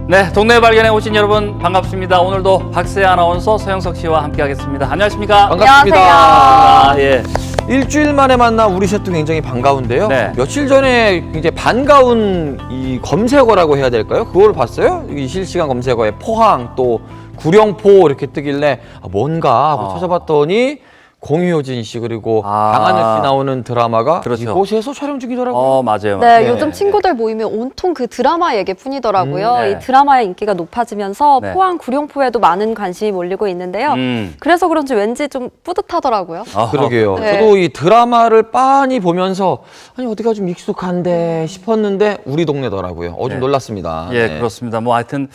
네, 동네 발견에 오신 여러분 반갑습니다. 오늘도 박세 아나운서 서영석 씨와 함께하겠습니다. 안녕하십니까? 반갑습니다. 아, 예. 일주일 만에 만난 우리 셋도 굉장히 반가운데요. 네. 며칠 전에 굉장히 반가운 이 검색어라고 해야 될까요? 그걸 봤어요? 이 실시간 검색어에 포항 또 구룡포 이렇게 뜨길래 뭔가 하고 찾아봤더니 공효진 씨 그리고 강하늘 씨 나오는 드라마가 그렇죠. 이곳에서 촬영 중이더라고요. 맞아요. 네, 요즘 친구들 모이면 온통 그 드라마 얘기뿐이더라고요. 네. 이 드라마의 인기가 높아지면서 네. 포항 구룡포에도 많은 관심이 몰리고 있는데요. 그래서 그런지 왠지 좀 뿌듯하더라고요. 그러게요. 네. 저도 이 드라마를 빤히 보면서 아니 어디가 좀 익숙한데 싶었는데 우리 동네더라고요. 좀 네. 놀랐습니다. 예, 네. 그렇습니다. 뭐 하여튼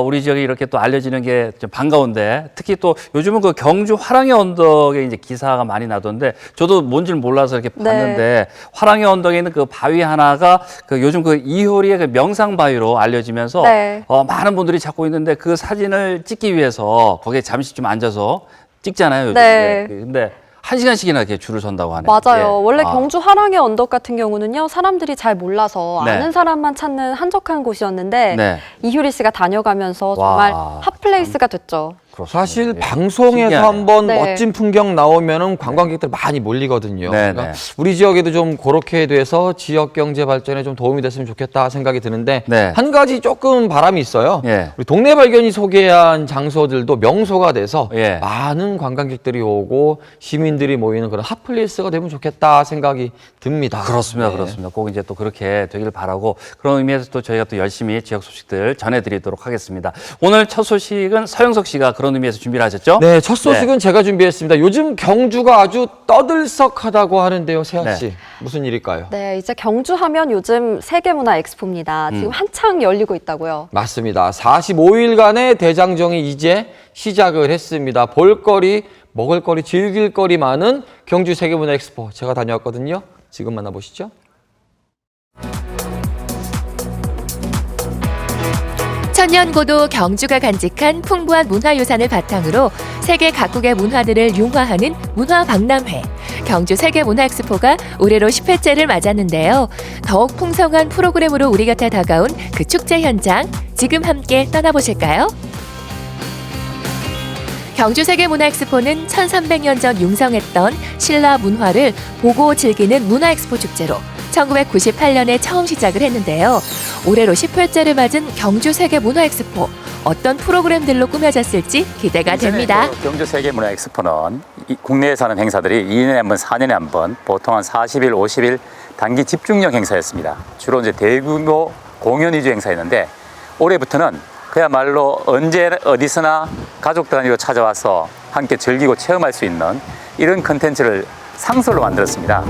우리 지역이 이렇게 또 알려지는 게 좀 반가운데 특히 또 요즘은 그 경주 화랑의 언덕에 이제 기사가 많이 나던데 저도 뭔지를 몰라서 이렇게 봤는데 화랑의 언덕에 있는 그 바위 하나가 그 요즘 그 이효리의 그 명상 바위로 알려지면서 네. 많은 분들이 찾고 있는데 그 사진을 찍기 위해서 거기에 잠시 좀 앉아서 찍잖아요. 요즘. 네. 근데 1시간씩이나 이렇게 줄을 선다고 하네요. 맞아요. 예. 원래 경주 화랑의 언덕 같은 경우는요, 사람들이 잘 몰라서 네. 아는 사람만 찾는 한적한 곳이었는데 네. 이효리 씨가 다녀가면서 정말 핫플레이스가 됐죠. 사실 예. 방송에서 신기하네. 한번 네. 멋진 풍경 나오면은 관광객들 많이 몰리거든요. 네, 그러니까 네. 우리 지역에도 좀 그렇게 돼서 지역 경제 발전에 좀 도움이 됐으면 좋겠다 생각이 드는데 네. 한 가지 조금 바람이 있어요. 예. 우리 동네 발견이 소개한 장소들도 명소가 돼서 예. 많은 관광객들이 오고 시민들이 모이는 그런 핫플레이스가 되면 좋겠다 생각이 듭니다. 그렇습니다. 네. 그렇습니다. 꼭 이제 또 그렇게 되길 바라고 그런 의미에서 또 저희가 또 열심히 지역 소식들 전해드리도록 하겠습니다. 오늘 첫 소식은 서영석 씨가 그런 의미에서 준비를 하셨죠? 네, 첫 소식은 제가 준비했습니다. 요즘 경주가 아주 떠들썩하다고 하는데요, 세아 씨. 무슨 일일까요? 네, 이제 경주 하면 요즘 세계문화 엑스포입니다. 지금 한창 열리고 있다고요. 맞습니다. 45일간의 대장정이 이제 시작을 했습니다. 볼거리, 먹을거리, 즐길거리 많은 경주 세계문화 엑스포. 제가 다녀왔거든요. 지금 만나보시죠. 천년고도 경주가 간직한 풍부한 문화유산을 바탕으로 세계 각국의 문화들을 융화하는 문화박람회. 경주 세계문화엑스포가 올해로 10회째를 맞았는데요. 더욱 풍성한 프로그램으로 우리 곁에 다가온 그 축제 현장, 지금 함께 떠나보실까요? 경주 세계문화엑스포는 1300년 전 융성했던 신라 문화를 보고 즐기는 문화엑스포 축제로 1998년에 처음 시작을 했는데요. 올해로 10회째를 맞은 경주 세계문화엑스포. 어떤 프로그램들로 꾸며졌을지 기대가 됩니다. 경주 세계문화엑스포는 국내에서 하는 행사들이 2년에 한 번, 4년에 한 번, 보통 한 40일, 50일 단기 집중력 행사였습니다. 주로 이제 대규모 공연 위주 행사였는데 올해부터는 그야말로 언제 어디서나 가족 단위로 찾아와서 함께 즐기고 체험할 수 있는 이런 컨텐츠를 상설로 만들었습니다.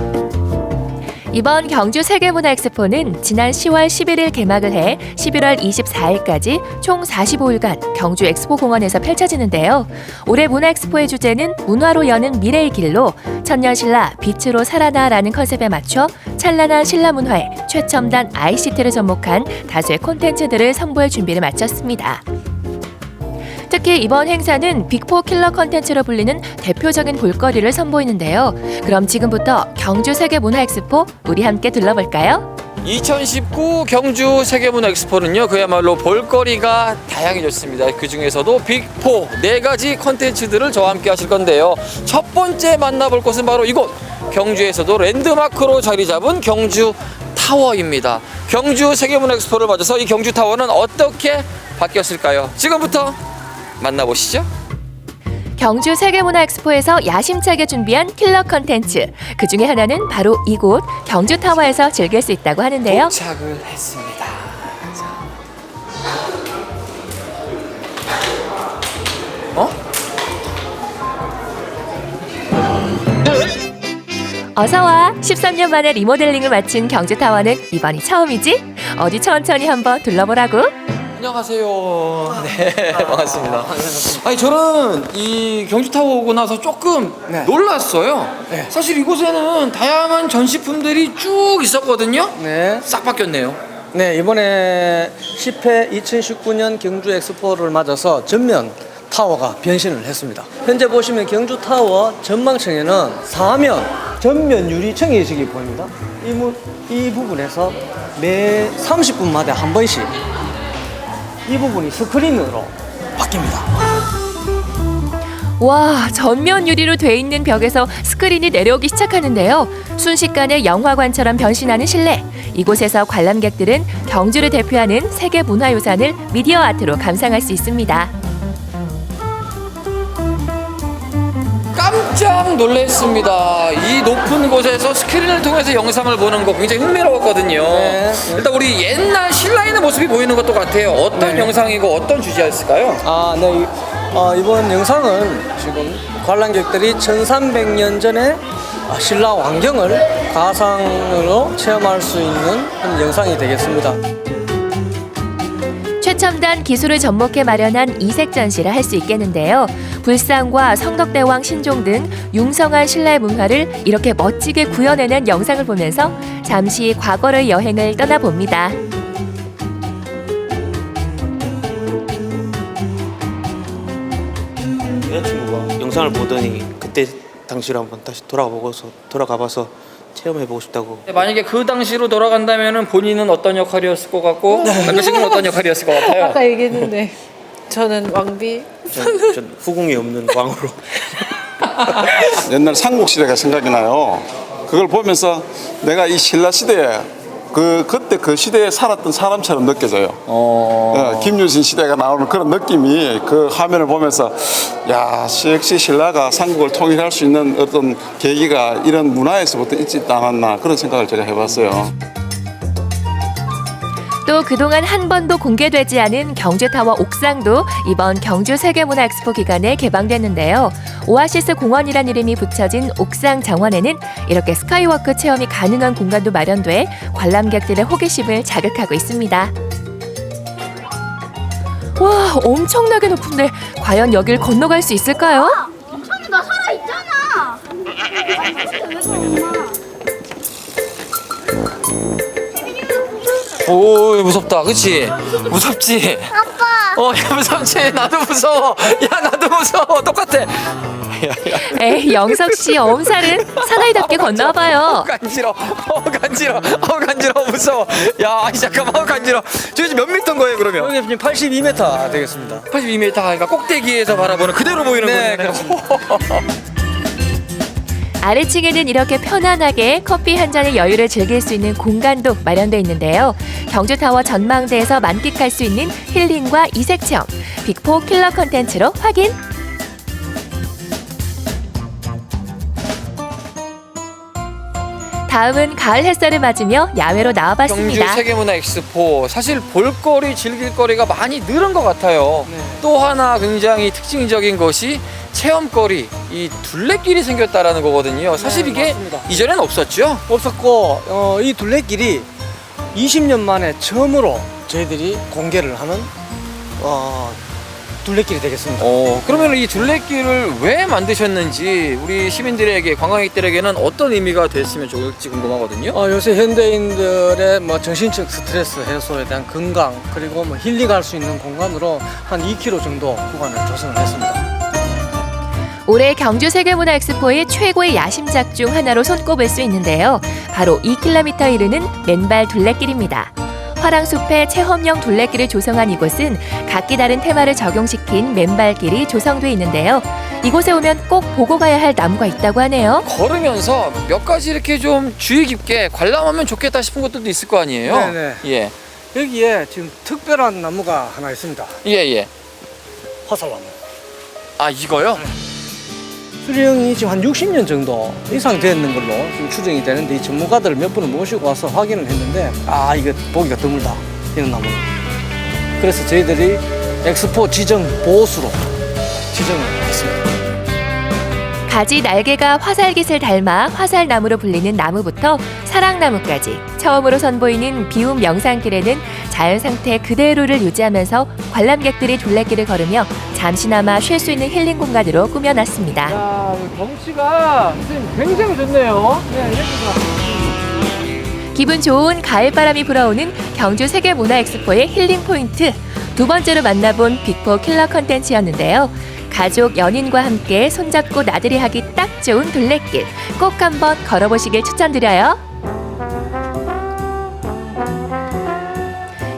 이번 경주 세계문화엑스포는 지난 10월 11일 개막을 해 11월 24일까지 총 45일간 경주 엑스포공원에서 펼쳐지는데요. 올해 문화엑스포의 주제는 문화로 여는 미래의 길로 천년신라 빛으로 살아나라는 컨셉에 맞춰 찬란한 신라 문화에 최첨단 ICT를 접목한 다수의 콘텐츠들을 선보일 준비를 마쳤습니다. 특히 이번 행사는 빅4 킬러 컨텐츠로 불리는 대표적인 볼거리를 선보이는데요. 그럼 지금부터 경주 세계문화엑스포 우리 함께 둘러볼까요? 2019 경주 세계문화 엑스포는요, 그야말로 볼거리가 다양해졌습니다. 그 중에서도 빅4 4가지 컨텐츠들을 저와 함께 하실 건데요. 첫 번째 만나볼 곳은 바로 이곳! 경주에서도 랜드마크로 자리 잡은 경주 타워입니다. 경주 세계문화 엑스포를 맞아서 이 경주 타워는 어떻게 바뀌었을까요? 지금부터 만나보시죠. 경주 세계문화엑스포에서 야심차게 준비한 킬러 컨텐츠. 그 중에 하나는 바로 이곳 경주타워에서 즐길 수 있다고 하는데요. 도착을 했습니다. 어서와. 13년 만에 리모델링을 마친 경주타워는 이번이 처음이지? 어디 천천히 한번 둘러보라고. 안녕하세요. 네, 반갑습니다. 아니, 저는 이 경주타워 오고 나서 조금 놀랐어요. 사실 이곳에는 다양한 전시품들이 쭉 있었거든요. 네. 싹 바뀌었네요. 네, 이번에 10회 2019년 경주 엑스포를 맞아서 전면 타워가 변신을 했습니다. 현재 보시면 경주 타워 전망층에는 4면 전면 유리창의식이 보입니다. 이 부분에서 매 30분마다 한 번씩 이 부분이 스크린으로 바뀝니다. 와, 전면 유리로 돼 있는 벽에서 스크린이 내려오기 시작하는데요. 순식간에 영화관처럼 변신하는 실내. 이곳에서 관람객들은 경주를 대표하는 세계 문화유산을 미디어 아트로 감상할 수 있습니다. 깜짝 놀랐습니다. 이 높은 곳에서 스크린을 통해서 영상을 보는 거 굉장히 흥미로웠거든요. 네. 일단 우리 옛날 신라 있는 모습이 보이는 것도 같아요. 어떤 영상이고 어떤 주제였을까요? 네. 이번 영상은 지금 관람객들이 1300년 전에 신라 왕경을 가상으로 체험할 수 있는 그런 영상이 되겠습니다. 최첨단 기술을 접목해 마련한 이색 전시를 할 수 있겠는데요. 불상과 성덕대왕 신종 등 융성한 신라의 문화를 이렇게 멋지게 구현해낸 영상을 보면서 잠시 과거의 여행을 떠나봅니다. 여자친구가 영상을 보더니 그때 당시로 한번 다시 돌아가봐서 체험해보고 싶다고. 만약에 그 당시로 돌아간다면 본인은 어떤 역할이었을 것 같고 남자친구는 어떤 역할이었을 것 같아요? 아까 얘기했는데 저는 왕비. 전 후궁이 없는 왕으로. 옛날 삼국시대가 생각이 나요. 그걸 보면서 내가 이 신라 시대에 그때 그 시대에 살았던 사람처럼 느껴져요. 김유신 시대가 나오는 그런 느낌이 그 화면을 보면서 야, 역시 신라가 삼국을 통일할 수 있는 어떤 계기가 이런 문화에서부터 있지 않았나 그런 생각을 제가 해봤어요. 또 그동안 한 번도 공개되지 않은 경주타워 옥상도 이번 경주 세계문화 엑스포 기간에 개방됐는데요. 오아시스 공원이란 이름이 붙여진 옥상 정원에는 이렇게 스카이워크 체험이 가능한 공간도 마련돼 관람객들의 호기심을 자극하고 있습니다. 와, 엄청나게 높은데 과연 여길 건너갈 수 있을까요? 괜찮아, 나 살아있잖아. 오, 무섭다, 그치? 무섭지? 아빠. 야, 무섭지? 나도 무서워. 야, 나도 무서워. 똑같아. 에이, 영석 씨 엄살은 사나이답게 건너봐요. 간지러. 간지러. 간지러. 무서워. 야, 아니, 잠깐만. 간지러. 저기 지금 몇 미터인 거예요, 그러면? 여기 지금 82m 되겠습니다. 82m. 그러니까 꼭대기에서 바라보는 그대로 보이는 네, 거예요. 아래층에는 이렇게 편안하게 커피 한 잔의 여유를 즐길 수 있는 공간도 마련되어 있는데요. 경주타워 전망대에서 만끽할 수 있는 힐링과 이색 체험, 빅4 킬러 콘텐츠로 확인! 다음은 가을 햇살을 맞으며 야외로 나와봤습니다. 경주 세계문화 엑스포 사실 볼거리 즐길거리가 많이 늘은 것 같아요. 네. 또 하나 굉장히 특징적인 것이 체험거리, 이 둘레길이 생겼다라는 거거든요. 사실 네, 이게 맞습니다. 이전엔 없었죠? 없었고 이 둘레길이 20년 만에 처음으로 저희들이 공개를 하는 둘레길이 되겠습니다. 그러면 이 둘레길을 왜 만드셨는지 우리 시민들에게, 관광객들에게는 어떤 의미가 됐으면 좋을지 궁금하거든요. 요새 현대인들의 정신적 스트레스 해소에 대한 건강 그리고 힐링할 수 있는 공간으로 한 2km 정도 구간을 조성을 했습니다. 올해 경주 세계문화 엑스포의 최고의 야심작 중 하나로 손꼽을 수 있는데요. 바로 2km 이르는 맨발 둘레길입니다. 화랑숲에 체험형 둘레길을 조성한 이곳은 각기 다른 테마를 적용시킨 맨발길이 조성돼 있는데요. 이곳에 오면 꼭 보고 가야 할 나무가 있다고 하네요. 걸으면서 몇 가지 이렇게 좀 주의 깊게 관람하면 좋겠다 싶은 것들도 있을 거 아니에요? 네네. 예. 여기에 지금 특별한 나무가 하나 있습니다. 예. 화살나무. 아, 이거요? 수령이 지금 한 60년 정도 이상 됐는 걸로 지금 추정이 되는데 이 전문가들을 몇 분을 모시고 와서 확인을 했는데 이거 보기가 드물다, 이런 나무는. 그래서 저희들이 엑스포 지정 보호수로 지정을 했습니다. 가지 날개가 화살깃을 닮아 화살나무로 불리는 나무부터 사랑나무까지 처음으로 선보이는 비움 명산길에는 자연 상태 그대로를 유지하면서 관람객들이 둘레길을 걸으며 잠시나마 쉴 수 있는 힐링 공간으로 꾸며놨습니다. 경치가 굉장히 좋네요. 기분 좋은 가을바람이 불어오는 경주 세계문화엑스포의 힐링 포인트. 두 번째로 만나본 빅4 킬러 컨텐츠였는데요. 가족, 연인과 함께 손잡고 나들이 하기 딱 좋은 둘레길. 꼭 한번 걸어보시길 추천드려요.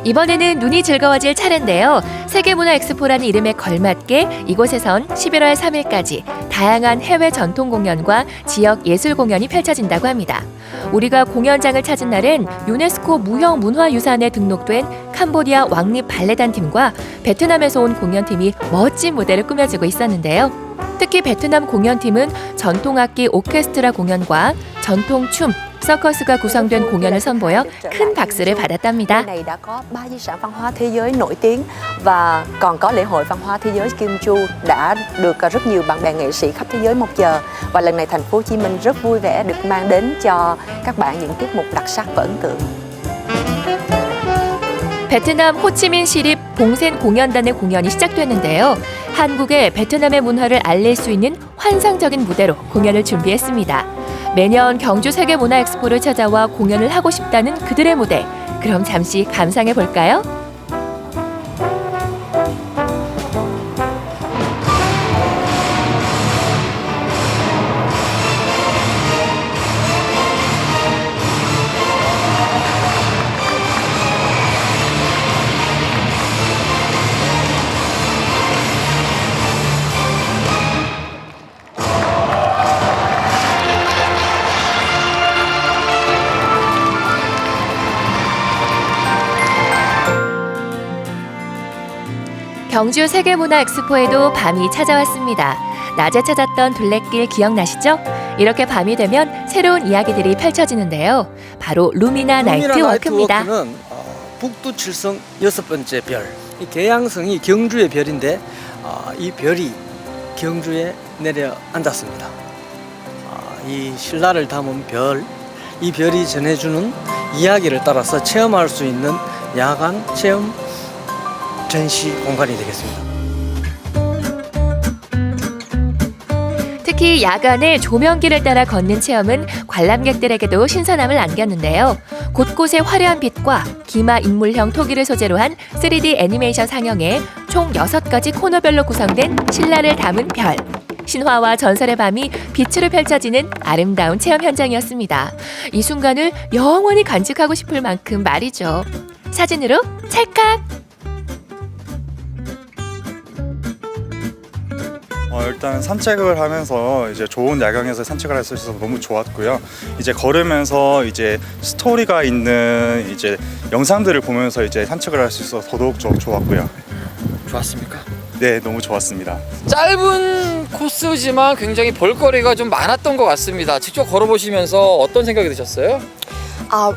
이번에는 눈이 즐거워질 차례인데요. 세계문화엑스포라는 이름에 걸맞게 이곳에선 11월 3일까지 다양한 해외 전통 공연과 지역 예술 공연이 펼쳐진다고 합니다. 우리가 공연장을 찾은 날엔 유네스코 무형문화유산에 등록된 캄보디아 왕립 발레단 팀과 베트남에서 온 공연팀이 멋진 무대를 꾸며주고 있었는데요. 특히 베트남 공연팀은 전통악기 오케스트라 공연과 전통춤, 서커스가 구성된 공연을 선보여 큰 박수를 받았답니다. này đã có 3 di sản văn hóa thế giới nổi tiếng và còn có lễ hội văn hóa thế giới Kim Chu đã được rất nhiều bạn bè nghệ sĩ khắp thế giới mong chờ. Và lần này thành phố Hồ Chí Minh rất vui vẻ được mang đến cho các bạn những tiết mục đặc sắc và ấn tượng. 베트남 호치민 시립 봉센 공연단의 공연이 시작됐는데요. 한국의 베트남의 문화를 알릴 수 있는 환상적인 무대로 공연을 준비했습니다. 매년 경주 세계문화엑스포를 찾아와 공연을 하고 싶다는 그들의 무대. 그럼 잠시 감상해 볼까요? 경주 세계문화엑스포에도 밤이 찾아왔습니다. 낮에 찾았던 둘레길 기억나시죠? 이렇게 밤이 되면 새로운 이야기들이 펼쳐지는데요. 바로 루미나 나이트 워크입니다. 나이트워크는 북두 칠성 6번째 별. 이 계양성이 경주의 별인데 이 별이 경주에 내려 앉았습니다. 이 신라를 담은 별, 이 별이 전해주는 이야기를 따라서 체험할 수 있는 야간 체험 전시 공간이 되겠습니다. 특히 야간에 조명길을 따라 걷는 체험은 관람객들에게도 신선함을 안겼는데요. 곳곳에 화려한 빛과 기마 인물형 토기를 소재로 한 3D 애니메이션 상영에 총 6가지 코너별로 구성된 신라를 담은 별. 신화와 전설의 밤이 빛으로 펼쳐지는 아름다운 체험 현장이었습니다. 이 순간을 영원히 간직하고 싶을 만큼 말이죠. 사진으로 찰칵! 일단 산책을 하면서 이제 좋은 야경에서 산책을 할 수 있어서 너무 좋았고요. 이제 걸으면서 이제 스토리가 있는 이제 영상들을 보면서 이제 산책을 할 수 있어서 더더욱 좋았고요. 좋았습니까? 네, 너무 좋았습니다. 짧은 코스지만 굉장히 볼거리가 좀 많았던 것 같습니다. 직접 걸어보시면서 어떤 생각이 드셨어요?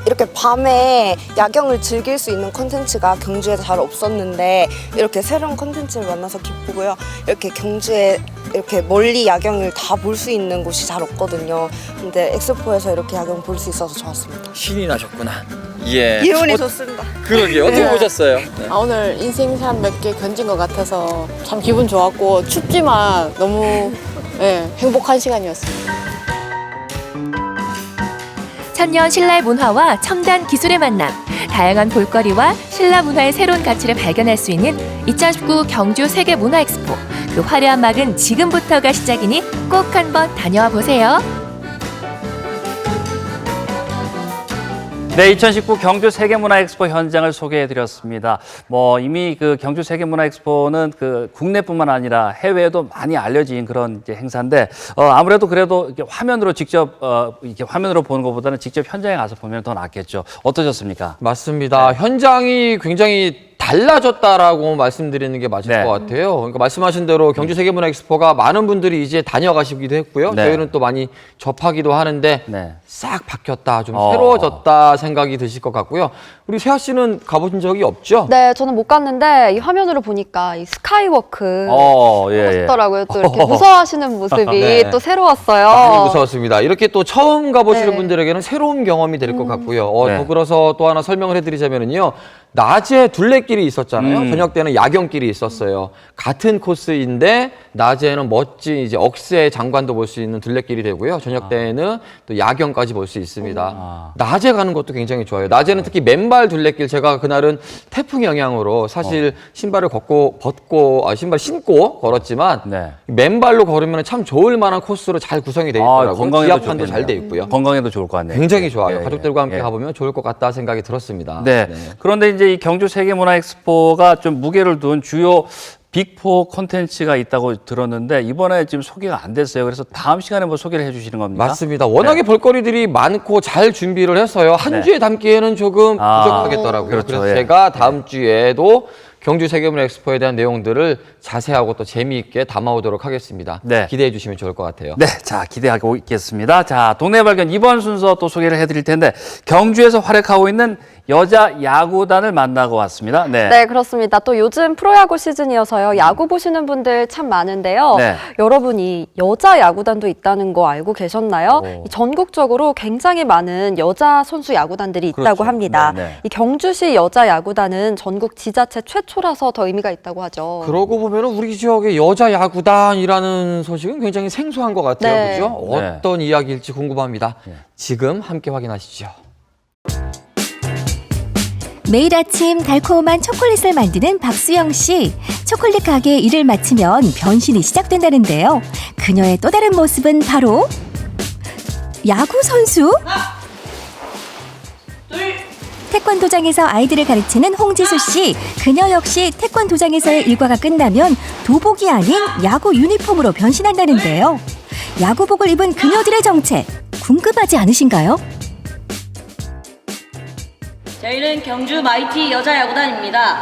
이렇게 밤에 야경을 즐길 수 있는 콘텐츠가 경주에 잘 없었는데 이렇게 새로운 콘텐츠를 만나서 기쁘고요. 이렇게 경주에 이렇게 멀리 야경을 다 볼 수 있는 곳이 잘 없거든요. 근데 엑스포에서 이렇게 야경 볼 수 있어서 좋았습니다. 신이 나셨구나. 예. 기분이 좋습니다. 그러게요. 어떻게 네. 보셨어요? 네. 오늘 인생샷 몇 개 견진 것 같아서 참 기분 좋았고 춥지만 너무 행복한 시간이었습니다. 천년 신라의 문화와 첨단 기술의 만남, 다양한 볼거리와 신라 문화의 새로운 가치를 발견할 수 있는 2019 경주 세계문화엑스포. 그 화려한 막은 지금부터가 시작이니 꼭 한번 다녀와 보세요. 네, 2019 경주 세계문화엑스포 현장을 소개해드렸습니다. 이미 그 경주 세계문화엑스포는 그 국내뿐만 아니라 해외에도 많이 알려진 그런 이제 행사인데, 아무래도 그래도 이렇게 화면으로 직접, 이렇게 화면으로 보는 것보다는 직접 현장에 가서 보면 더 낫겠죠. 어떠셨습니까? 맞습니다. 현장이 굉장히 달라졌다라고 말씀드리는 게 맞을 것 같아요. 그러니까 말씀하신 대로 경주 세계문화엑스포가 많은 분들이 이제 다녀가시기도 했고요. 저희는 또 많이 접하기도 하는데 싹 바뀌었다, 좀 새로워졌다 생각이 드실 것 같고요. 우리 세아 씨는 가보신 적이 없죠? 네, 저는 못 갔는데 이 화면으로 보니까 이 스카이워크 멋있더라고요. 또 이렇게 무서워하시는 모습이 또 새로웠어요. 많이 무서웠습니다. 이렇게 또 처음 가보시는 분들에게는 새로운 경험이 될 것 같고요. 더불어서 또 하나 설명을 해드리자면요. 낮에 둘레길이 있었잖아요. 저녁 때는 야경길이 있었어요. 같은 코스인데 낮에는 멋진 이제 억새 장관도 볼 수 있는 둘레길이 되고요. 저녁 때에는 또 야경까지 볼 수 있습니다. 낮에 가는 것도 굉장히 좋아요. 낮에는 특히 맨발 둘레길, 제가 그날은 태풍 영향으로 사실 신발을 신발 신고 걸었지만 맨발로 걸으면 참 좋을 만한 코스로 잘 구성이 되어 있더라고요. 지하판도 잘 돼 있고요. 건강에도 좋을 것 같네요. 굉장히 좋아요. 가족들과 함께 가보면 좋을 것 같다 생각이 들었습니다. 네. 그런데 이제 이 경주 세계문화엑스포가 좀 무게를 둔 주요 빅4 콘텐츠가 있다고 들었는데 이번에 지금 소개가 안 됐어요. 그래서 다음 시간에 뭐 소개를 해주시는 겁니까? 맞습니다. 워낙에 볼거리들이 많고 잘 준비를 했어요. 한 주에 담기에는 조금 부족하겠더라고요. 그렇죠. 그래서 제가 다음 주에도 경주 세계문화엑스포에 대한 내용들을 자세하고 또 재미있게 담아오도록 하겠습니다. 기대해 주시면 좋을 것 같아요. 네, 자 기대하고 있겠습니다. 자, 동네 발견 이번 순서 또 소개를 해드릴 텐데 경주에서 활약하고 있는 여자 야구단을 만나고 왔습니다. 네, 그렇습니다. 또 요즘 프로야구 시즌이어서요. 야구 보시는 분들 참 많은데요. 여러분이 여자 야구단도 있다는 거 알고 계셨나요? 전국적으로 굉장히 많은 여자 선수 야구단들이 있다고 합니다. 이 경주시 여자 야구단은 전국 지자체 최초라서 더 의미가 있다고 하죠. 그러고 보면 우리 지역의 여자 야구단이라는 소식은 굉장히 생소한 것 같아요. 그죠? 어떤 이야기일지 궁금합니다. 지금 함께 확인하시죠. 매일 아침 달콤한 초콜릿을 만드는 박수영 씨. 초콜릿 가게에 일을 마치면 변신이 시작된다는데요. 그녀의 또 다른 모습은 바로 야구 선수? 태권도장에서 아이들을 가르치는 홍지수 씨. 그녀 역시 태권도장에서의 일과가 끝나면 도복이 아닌 야구 유니폼으로 변신한다는데요. 야구복을 입은 그녀들의 정체 궁금하지 않으신가요? 저희는 경주 마이티 여자야구단입니다.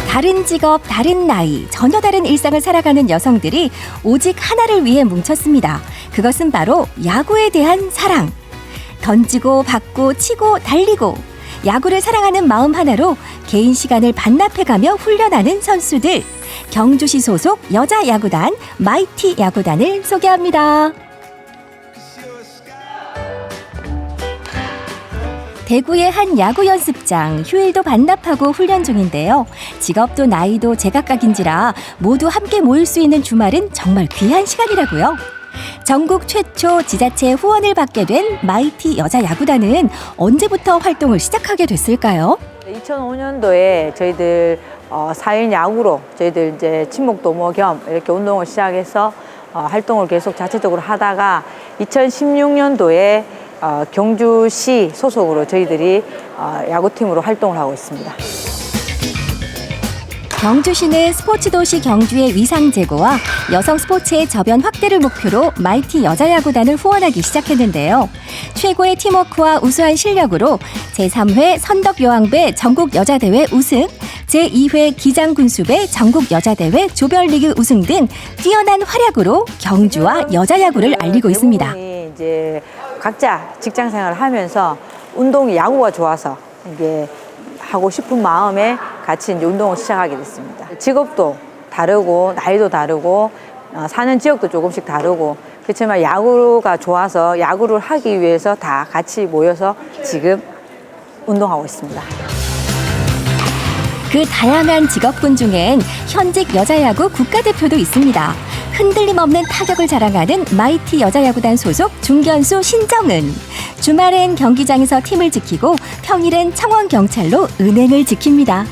다른 직업, 다른 나이, 전혀 다른 일상을 살아가는 여성들이 오직 하나를 위해 뭉쳤습니다. 그것은 바로 야구에 대한 사랑. 던지고 받고 치고 달리고 야구를 사랑하는 마음 하나로 개인 시간을 반납해가며 훈련하는 선수들. 경주시 소속 여자 야구단 마이티 야구단을 소개합니다. 대구의 한 야구 연습장, 휴일도 반납하고 훈련 중인데요. 직업도 나이도 제각각인지라 모두 함께 모일 수 있는 주말은 정말 귀한 시간이라고요. 전국 최초 지자체 후원을 받게 된 마이티 여자 야구단은 언제부터 활동을 시작하게 됐을까요? 2005년도에 저희들 4인 야구로 저희들 이제 친목 도모 겸 이렇게 운동을 시작해서 활동을 계속 자체적으로 하다가 2016년도에 경주시 소속으로 저희들이 야구팀으로 활동을 하고 있습니다. 경주시는 스포츠 도시 경주의 위상 제고와 여성 스포츠의 저변 확대를 목표로 마이티 여자야구단을 후원하기 시작했는데요. 최고의 팀워크와 우수한 실력으로 제3회 선덕여왕배 전국 여자대회 우승, 제2회 기장군수배 전국 여자대회 조별리그 우승 등 뛰어난 활약으로 경주와 여자야구를 알리고 있습니다. 이제 각자 직장 생활을 하면서 운동이 야구가 좋아서 이게 하고 싶은 마음에 같이 이제 운동을 시작하게 됐습니다. 직업도 다르고 나이도 다르고 사는 지역도 조금씩 다르고 그렇지만 야구가 좋아서 야구를 하기 위해서 다 같이 모여서 지금 운동하고 있습니다. 그 다양한 직업군 중엔 현직 여자야구 국가대표도 있습니다. 흔들림 없는 타격을 자랑하는 마이티 여자야구단 소속 중견수 신정은. 주말엔 경기장에서 팀을 지키고 평일엔 청원경찰로 은행을 지킵니다.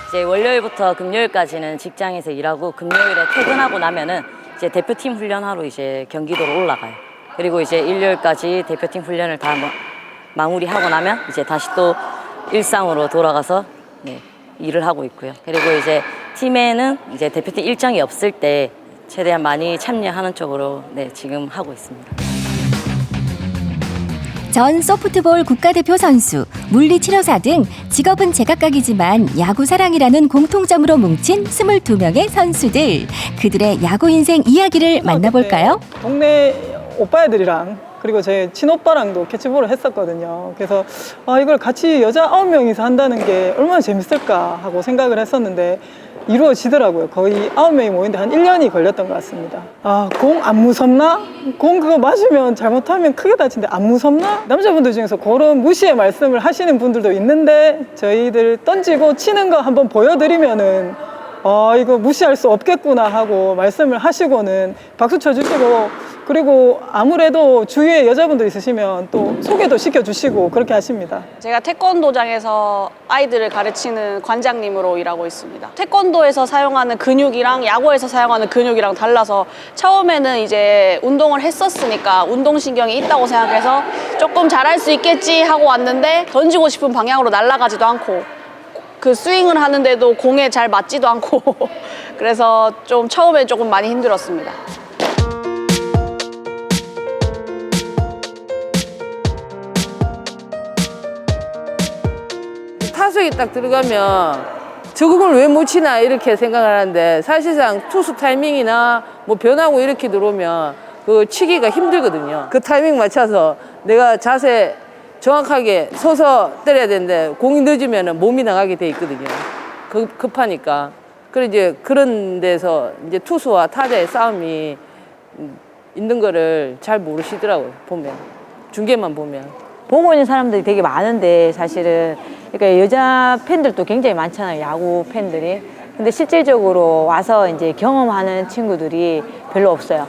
이제 월요일부터 금요일까지는 직장에서 일하고 금요일에 퇴근하고 나면은 이제 대표팀 훈련하러 이제 경기도로 올라가요. 그리고 이제 일요일까지 대표팀 훈련을 다 마무리하고 나면 이제 다시 또 일상으로 돌아가서 일을 하고 있고요. 그리고 이제 팀에는 이제 대표팀 일정이 없을 때 최대한 많이 참여하는 쪽으로 지금 하고 있습니다. 전 소프트볼 국가대표 선수, 물리치료사 등 직업은 제각각이지만 야구 사랑이라는 공통점으로 뭉친 22명의 선수들. 그들의 야구 인생 이야기를 만나볼까요? 동네 오빠애들이랑 그리고 제 친오빠랑도 캐치볼을 했었거든요. 그래서 이걸 같이 여자 9명이서 한다는 게 얼마나 재밌을까 하고 생각을 했었는데 이루어지더라고요. 거의 9명이 모이는데 한 1년이 걸렸던 것 같습니다. 아, 공 안 무섭나? 공 그거 맞으면 잘못하면 크게 다친데 안 무섭나? 남자분들 중에서 그런 무시의 말씀을 하시는 분들도 있는데 저희들 던지고 치는 거 한번 보여드리면은 이거 무시할 수 없겠구나 하고 말씀을 하시고는 박수 쳐주시고, 그리고 아무래도 주위에 여자분들 있으시면 또 소개도 시켜주시고 그렇게 하십니다. 제가 태권도장에서 아이들을 가르치는 관장님으로 일하고 있습니다. 태권도에서 사용하는 근육이랑 야구에서 사용하는 근육이랑 달라서 처음에는 이제 운동을 했었으니까 운동신경이 있다고 생각해서 조금 잘할 수 있겠지 하고 왔는데 던지고 싶은 방향으로 날아가지도 않고 그 스윙을 하는데도 공에 잘 맞지도 않고 그래서 좀 처음에 조금 많이 힘들었습니다. 타석에 딱 들어가면 저 공을 왜 못 치나 이렇게 생각을 하는데 사실상 투수 타이밍이나 뭐 변하고 이렇게 들어오면 그 치기가 힘들거든요. 그 타이밍 맞춰서 내가 자세 정확하게 서서 때려야 되는데 공이 늦으면 몸이 나가게 돼 있거든요. 급하니까. 그리고 이제 그런 데서 이제 투수와 타자의 싸움이 있는 거를 잘 모르시더라고요. 보면 중계만 보면. 보고 있는 사람들이 되게 많은데 사실은 그러니까 여자 팬들도 굉장히 많잖아요. 야구 팬들이. 근데 실질적으로 와서 이제 경험하는 친구들이 별로 없어요.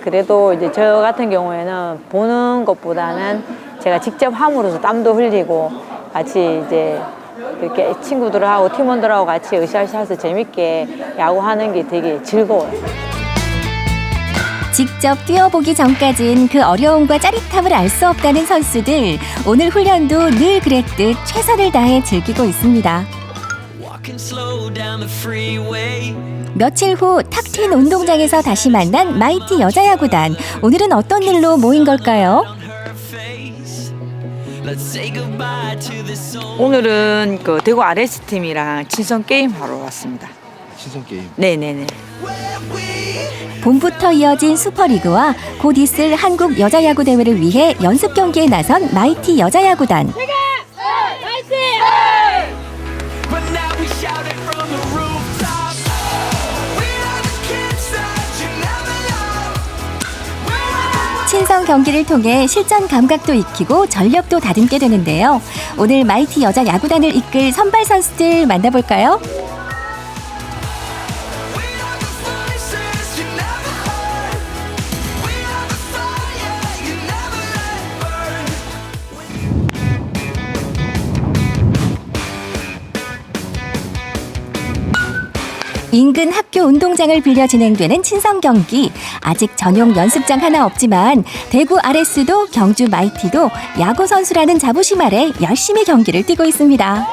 그래도 이제 저 같은 경우에는 보는 것보다는 제가 직접 함으로써 땀도 흘리고 같이 이제 이렇게 친구들하고 팀원들하고 같이 으쌰으쌰해서 재밌게 야구하는 게 되게 즐거워요. 직접 뛰어보기 전까진 그 어려움과 짜릿함을 알 수 없다는 선수들. 오늘 훈련도 늘 그랬듯 최선을 다해 즐기고 있습니다. 며칠 후 탁 트인 운동장에서 다시 만난 마이티 여자야구단. 오늘은 어떤 일로 모인 걸까요? 오늘은 그 대구 RS팀이랑 친선 게임 하러 왔습니다. 친선 게임? 네네네. 봄부터 이어진 슈퍼리그와 곧 있을 한국 여자야구 대회를 위해 연습 경기에 나선 마이티 여자야구단. 친선 경기를 통해 실전 감각도 익히고 전력도 다듬게 되는데요. 오늘 마이티 여자 야구단을 이끌 선발 선수들 만나볼까요? 인근 학교 운동장을 빌려 진행되는 친선 경기. 아직 전용 연습장 하나 없지만 대구 RS도 경주 마이티도 야구 선수라는 자부심 아래 열심히 경기를 뛰고 있습니다.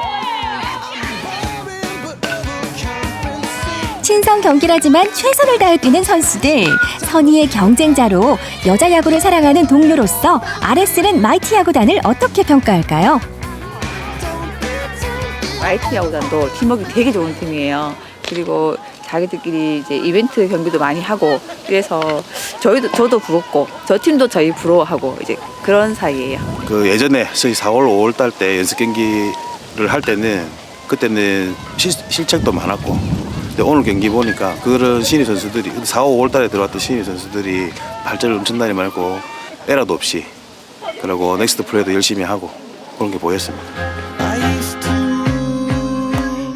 친선 경기라지만 최선을 다해 뛰는 선수들. 선의의 경쟁자로 여자 야구를 사랑하는 동료로서 RS는 마이티 야구단을 어떻게 평가할까요? 마이티 야구단도 팀워크 되게 좋은 팀이에요. 그리고 자기들끼리 이제 이벤트 경기도 많이 하고 그래서 저도 부럽고 저 팀도 저희 부러워하고 이제 그런 사이예요. 그 예전에 저희 4월, 5월 달 때 연습 경기를 할 때는 그때는 실책도 많았고 근데 오늘 경기 보니까 그런 신인 선수들이 4월, 5월 달에 들어왔던 신인 선수들이 발전을 엄청나게 많고 에러도 없이 그리고 넥스트 플레이도 열심히 하고 그런 게 보였습니다.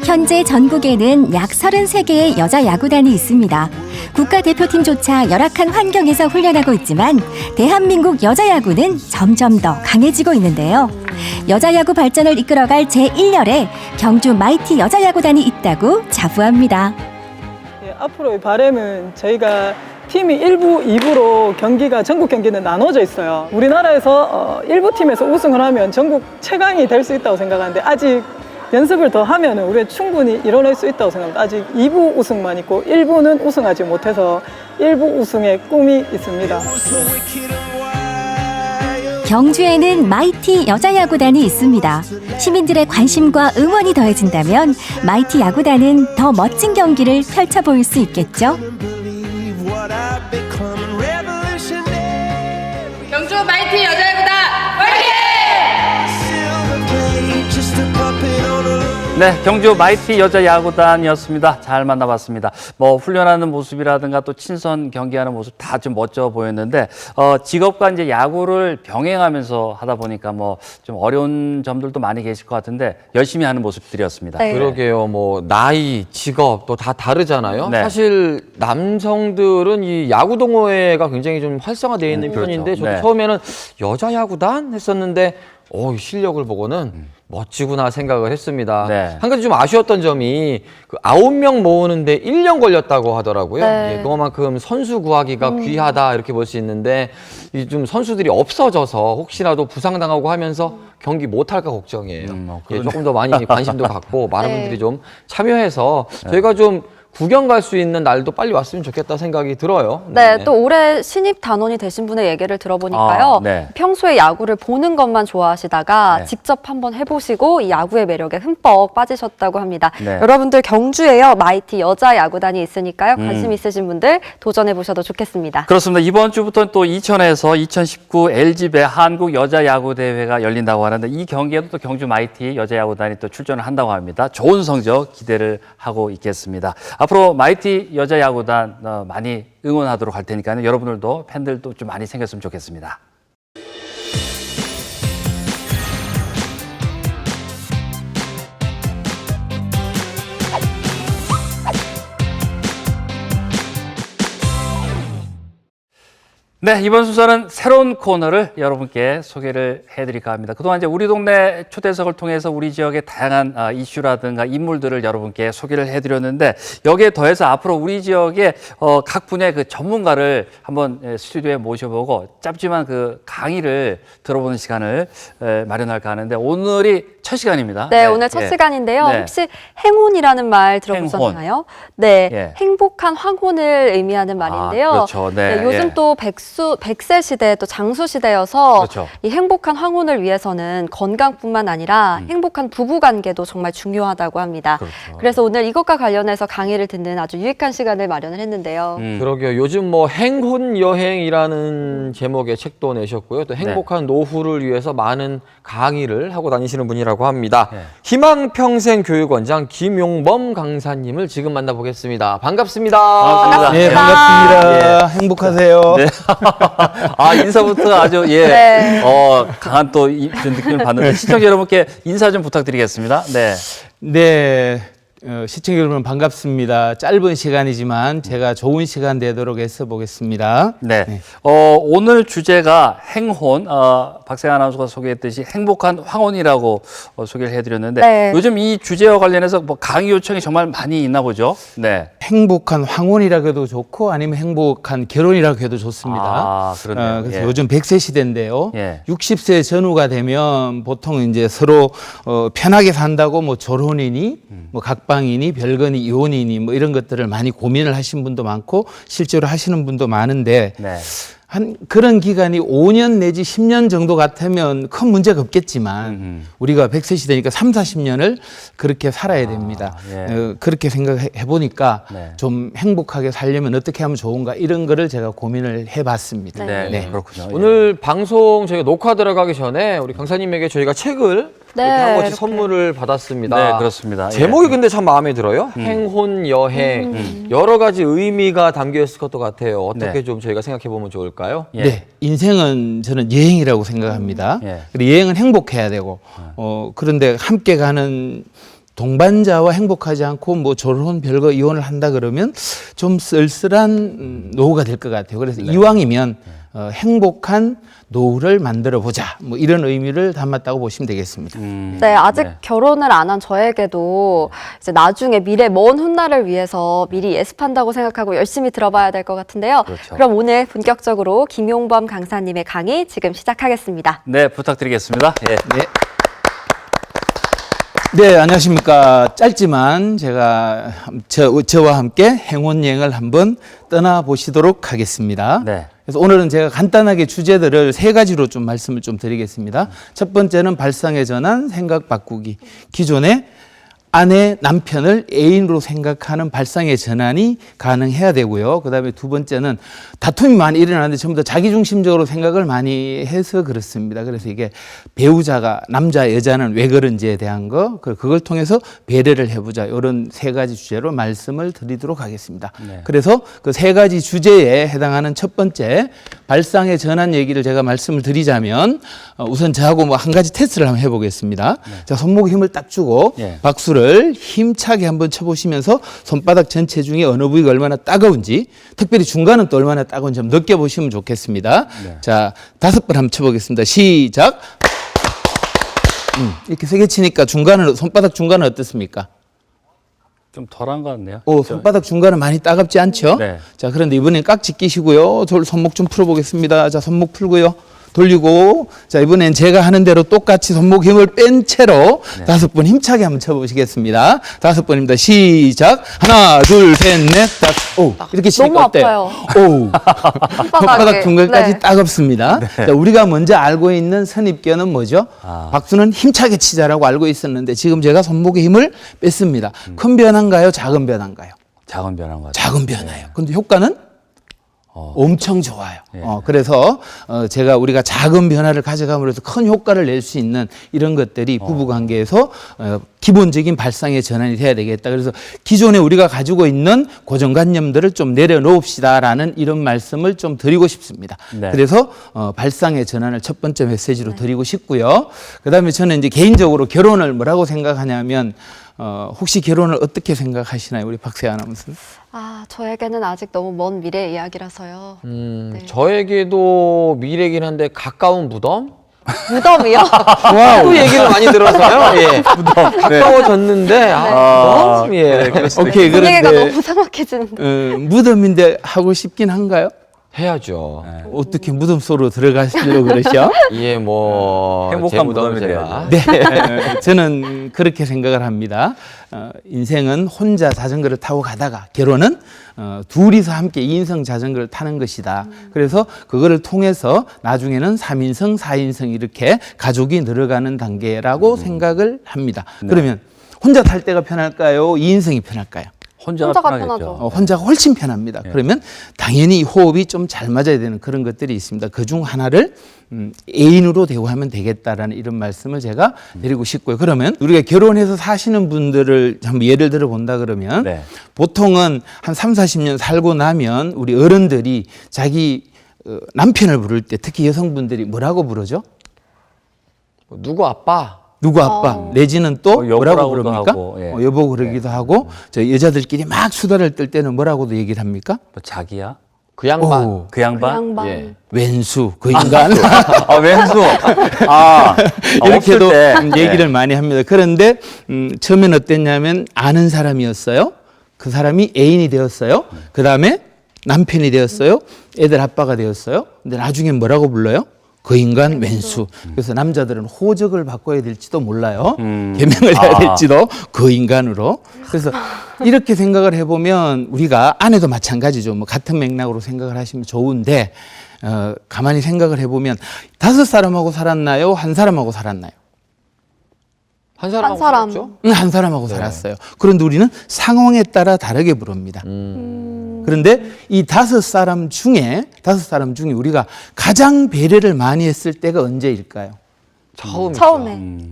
현재 전국에는 약 33개의 여자 야구단이 있습니다. 국가대표팀조차 열악한 환경에서 훈련하고 있지만 대한민국 여자 야구는 점점 더 강해지고 있는데요. 여자 야구 발전을 이끌어갈 제1열에 경주 마이티 여자 야구단이 있다고 자부합니다. 앞으로의 바람은 저희가 팀이 1부, 2부로 경기가 전국 경기는 나눠져 있어요. 우리나라에서 1부 팀에서 우승을 하면 전국 최강이 될 수 있다고 생각하는데 아직 연습을 더 하면 우리가 충분히 이뤄낼 수 있다고 생각합니다. 아직 2부 우승만 있고 1부는 우승하지 못해서 1부 우승의 꿈이 있습니다. 경주에는 마이티 여자 야구단이 있습니다. 시민들의 관심과 응원이 더해진다면 마이티 야구단은 더 멋진 경기를 펼쳐 보일 수 있겠죠. 경주 마이티 여자 야구단 화이팅! 네, 경주 마이티 여자 야구단이었습니다. 잘 만나봤습니다. 뭐 훈련하는 모습이라든가 또 친선 경기하는 모습 다 좀 멋져 보였는데 직업과 이제 야구를 병행하면서 하다 보니까 뭐 좀 어려운 점들도 많이 계실 것 같은데 열심히 하는 모습들이었습니다. 네. 그러게요. 뭐 나이, 직업 또 다 다르잖아요. 네. 사실 남성들은 이 야구 동호회가 굉장히 좀 활성화되어 있는 편인데 그렇죠. 저도 네. 처음에는 여자 야구단 했었는데 이 실력을 보고는 멋지구나 생각을 했습니다. 네. 한 가지 좀 아쉬웠던 점이 그 9명 모으는데 1년 걸렸다고 하더라고요. 네. 예, 그만큼 선수 구하기가 귀하다 이렇게 볼 수 있는데 이 좀 선수들이 없어져서 혹시라도 부상당하고 하면서 경기 못할까 걱정이에요. 예, 조금 더 많이 관심도 갖고 많은 네. 분들이 좀 참여해서 저희가 좀 구경 갈 수 있는 날도 빨리 왔으면 좋겠다 생각이 들어요. 네, 또 올해 신입 단원이 되신 분의 얘기를 들어보니까요. 네. 평소에 야구를 보는 것만 좋아하시다가 네. 직접 한번 해보시고 이 야구의 매력에 흠뻑 빠지셨다고 합니다. 네. 여러분들 경주에요. 마이티 여자 야구단이 있으니까요. 관심 있으신 분들 도전해보셔도 좋겠습니다. 그렇습니다. 이번 주부터는 또 이천에서 2019 LG배 한국 여자 야구 대회가 열린다고 하는데 이 경기에도 또 경주 마이티 여자 야구단이 또 출전을 한다고 합니다. 좋은 성적 기대를 하고 있겠습니다. 앞으로 마이티 여자 야구단 많이 응원하도록 할 테니까요. 여러분들도 팬들도 좀 많이 생겼으면 좋겠습니다. 네, 이번 순서는 새로운 코너를 여러분께 소개를 해드릴까 합니다. 그동안 이제 우리 동네 초대석을 통해서 우리 지역의 다양한 이슈라든가 인물들을 여러분께 소개를 해드렸는데 여기에 더해서 앞으로 우리 지역의 각 분야의 그 전문가를 한번 스튜디오에 모셔보고 짧지만 그 강의를 들어보는 시간을 마련할까 하는데 오늘이 첫 시간입니다. 네, 오늘 첫 시간인데요. 네. 혹시 행혼이라는 말 들어보셨나요? 네, 예. 행복한 황혼을 의미하는 말인데요. 그렇죠. 네, 요즘 예. 또 백세 시대, 또 장수 시대여서 그렇죠. 이 행복한 황혼을 위해서는 건강뿐만 아니라 행복한 부부 관계도 정말 중요하다고 합니다. 그렇죠. 그래서 오늘 이것과 관련해서 강의를 듣는 아주 유익한 시간을 마련을 했는데요. 그러게요. 요즘 뭐 행혼 여행이라는 제목의 책도 내셨고요. 또 행복한 노후를 위해서 많은 강의를 하고 다니시는 분이라고 합니다. 희망평생교육원장 김용범 강사님을 지금 만나보겠습니다. 반갑습니다. 반갑습니다. 네, 반갑습니다. 행복하세요. 네. 인사부터 아주 강한 또 느낌을 받는데 시청자 여러분께 인사 좀 부탁드리겠습니다. 네. 네. 시청자 여러분 반갑습니다. 짧은 시간이지만 제가 좋은 시간 되도록 애써 보겠습니다. 네. 오늘 주제가 행혼, 박세아 아나운서가 소개했듯이 행복한 황혼이라고 소개를 해드렸는데 네. 요즘 이 주제와 관련해서 뭐 강의 요청이 정말 많이 있나 보죠? 네. 행복한 황혼이라고 해도 좋고 아니면 행복한 결혼이라고 해도 좋습니다. 아, 그렇네요. 그래서 예. 요즘 100세 시대인데요. 예. 60세 전후가 되면 보통 이제 서로 편하게 산다고 뭐 졸혼이니 뭐 각방이니 별거니 이혼이니 뭐 이런 것들을 많이 고민을 하신 분도 많고 실제로 하시는 분도 많은데 네. 한 그런 기간이 5년 내지 10년 정도 같으면 큰 문제가 없겠지만 우리가 100세 시대니까 3, 40년을 그렇게 살아야 됩니다. 예. 그렇게 생각해 보니까 네. 좀 행복하게 살려면 어떻게 하면 좋은가 이런 거를 제가 고민을 해봤습니다. 네. 그렇군요. 오늘 방송 저희가 녹화 들어가기 전에 우리 강사님에게 저희가 책을 네, 이렇게 한 권씩 이렇게. 선물을 받았습니다. 네, 그렇습니다. 제목이 예. 근데 참 마음에 들어요. 행혼 여행 여러 가지 의미가 담겨 있을 것도 같아요. 어떻게 네. 좀 저희가 생각해 보면 좋을까요? 예. 네, 인생은 저는 여행이라고 생각합니다. 예. 그리고 여행은 행복해야 되고, 그런데 함께 가는 동반자와 행복하지 않고 뭐 졸혼 별거 이혼을 한다 그러면 좀 쓸쓸한 노후가 될 것 같아요. 그래서 이왕이면 행복한 노후를 만들어 보자. 뭐 이런 의미를 담았다고 보시면 되겠습니다. 네, 아직 결혼을 안 한 저에게도 이제 나중에 미래 먼 훗날을 위해서 미리 예습한다고 생각하고 열심히 들어봐야 될 것 같은데요. 그렇죠. 그럼 오늘 본격적으로 김용범 강사님의 강의 지금 시작하겠습니다. 네, 부탁드리겠습니다. 예. 네, 안녕하십니까. 짧지만 제가 저와 함께 행운 여행을 한번 떠나보시도록 하겠습니다. 네. 그래서 오늘은 제가 간단하게 주제들을 3가지로 좀 말씀을 좀 드리겠습니다. 첫 번째는 발상의 전환, 생각 바꾸기. 기존에 아내, 남편을 애인으로 생각하는 발상의 전환이 가능해야 되고요. 그다음에 두 번째는 다툼이 많이 일어나는데 전부 다 자기중심적으로 생각을 많이 해서 그렇습니다. 그래서 이게 배우자가 남자, 여자는 왜 그런지에 대한 그걸 통해서 배려를 해보자. 이런 세 가지 주제로 말씀을 드리도록 하겠습니다. 네. 그래서 그 세 가지 주제에 해당하는 첫 번째 발상의 전환 얘기를 제가 말씀을 드리자면 우선 저하고 뭐 한 가지 테스트를 한번 해보겠습니다. 자, 손목에 힘을 딱 주고 박수를 힘차게 한번 쳐보시면서 손바닥 전체 중에 어느 부위가 얼마나 따가운지, 특별히 중간은 또 얼마나 따가운지 한번 느껴보시면 좋겠습니다. 자, 5번 한번 쳐보겠습니다. 시작. 이렇게 세게 치니까 손바닥 중간은 어떻습니까? 좀 덜한 것 같네요. 손바닥 중간은 많이 따갑지 않죠? 네. 자, 그런데 이번엔 깍지 끼시고요. 손목 좀 풀어보겠습니다. 자, 손목 풀고요. 돌리고, 자, 이번엔 제가 하는 대로 똑같이 손목 힘을 뺀 채로 5번 힘차게 한번 쳐보시겠습니다. 5번입니다. 시작. 하나, 둘, 셋, 넷, 다섯. 오, 이렇게 치니까 어때요? 오, 손바닥 중간까지 따갑습니다. 자, 우리가 먼저 알고 있는 선입견은 뭐죠? 박수는 힘차게 치자라고 알고 있었는데 지금 제가 손목에 힘을 뺐습니다. 큰 변화인가요? 작은 변화인가요? 작은 변화인 것 같아요. 작은 변화예요. 근데 효과는? 엄청 좋아요. 그래서 우리가 작은 변화를 가져감으로써 큰 효과를 낼 수 있는 이런 것들이 부부관계에서 기본적인 발상의 전환이 돼야 되겠다. 그래서 기존에 우리가 가지고 있는 고정관념들을 좀 내려놓읍시다라는 이런 말씀을 좀 드리고 싶습니다. 네. 그래서 발상의 전환을 첫 번째 메시지로 드리고 싶고요. 그다음에 저는 이제 개인적으로 결혼을 뭐라고 생각하냐면 혹시 결혼을 어떻게 생각하시나요, 우리 박세아 아나운서는? 저에게는 아직 너무 먼 미래 이야기라서요. 저에게도 미래긴 한데 가까운 무덤? 무덤이요? 또 얘기를 많이 들어서요. 예. 무덤. 가까워졌는데 무덤? 예. 오케이, 분위기가 그런데 너무 상막해지는데. 무덤인데 하고 싶긴 한가요? 해야죠. 어떻게 무덤 속으로 들어가시려고 그러셔? 예, 뭐 행복한 제 무덤이 제가. 네, 저는 그렇게 생각을 합니다. 인생은 혼자 자전거를 타고 가다가 결혼은 둘이서 함께 2인승 자전거를 타는 것이다. 그래서 그거를 통해서 나중에는 3인승, 4인승 이렇게 가족이 늘어가는 단계라고 생각을 합니다. 그러면 혼자 탈 때가 편할까요? 2인승이 편할까요? 혼자가 편하죠. 혼자가 훨씬 편합니다. 그러면 당연히 호흡이 좀 잘 맞아야 되는 그런 것들이 있습니다. 그중 하나를 애인으로 대우하면 되겠다라는 이런 말씀을 제가 드리고 싶고요. 그러면 우리가 결혼해서 사시는 분들을 한번 예를 들어 본다 그러면 보통은 한 3, 40년 살고 나면 우리 어른들이 자기 남편을 부를 때 특히 여성분들이 뭐라고 부르죠? 누구 아빠? 누구 아빠 내지는 또 뭐라고 부릅니까? 하고, 여보 그러기도 하고 저 여자들끼리 막 수다를 떨 때는 뭐라고도 얘기를 합니까? 뭐 자기야? 그 양반. 그 양반? 그 양반. 예. 왼수 그 인간 왼수. 이렇게도 없을 때. 얘기를 많이 합니다. 그런데 처음엔 어땠냐면 아는 사람이었어요. 그 사람이 애인이 되었어요. 그 다음에 남편이 되었어요. 애들 아빠가 되었어요. 근데 나중에 뭐라고 불러요? 그 인간 왼수. 그래서 남자들은 호적을 바꿔야 될지도 몰라요. 개명을 해야 될지도 그 인간으로. 그래서 이렇게 생각을 해보면 우리가 아내도 마찬가지죠. 뭐 같은 맥락으로 생각을 하시면 좋은데 가만히 생각을 해보면 5사람하고 살았나요? 한 사람하고 살았나요? 한 사람하고 한 사람. 살았죠? 한 사람하고 살았어요. 그런데 우리는 상황에 따라 다르게 부릅니다. 그런데 이 5사람 중에 우리가 가장 배려를 많이 했을 때가 언제일까요? 처음에.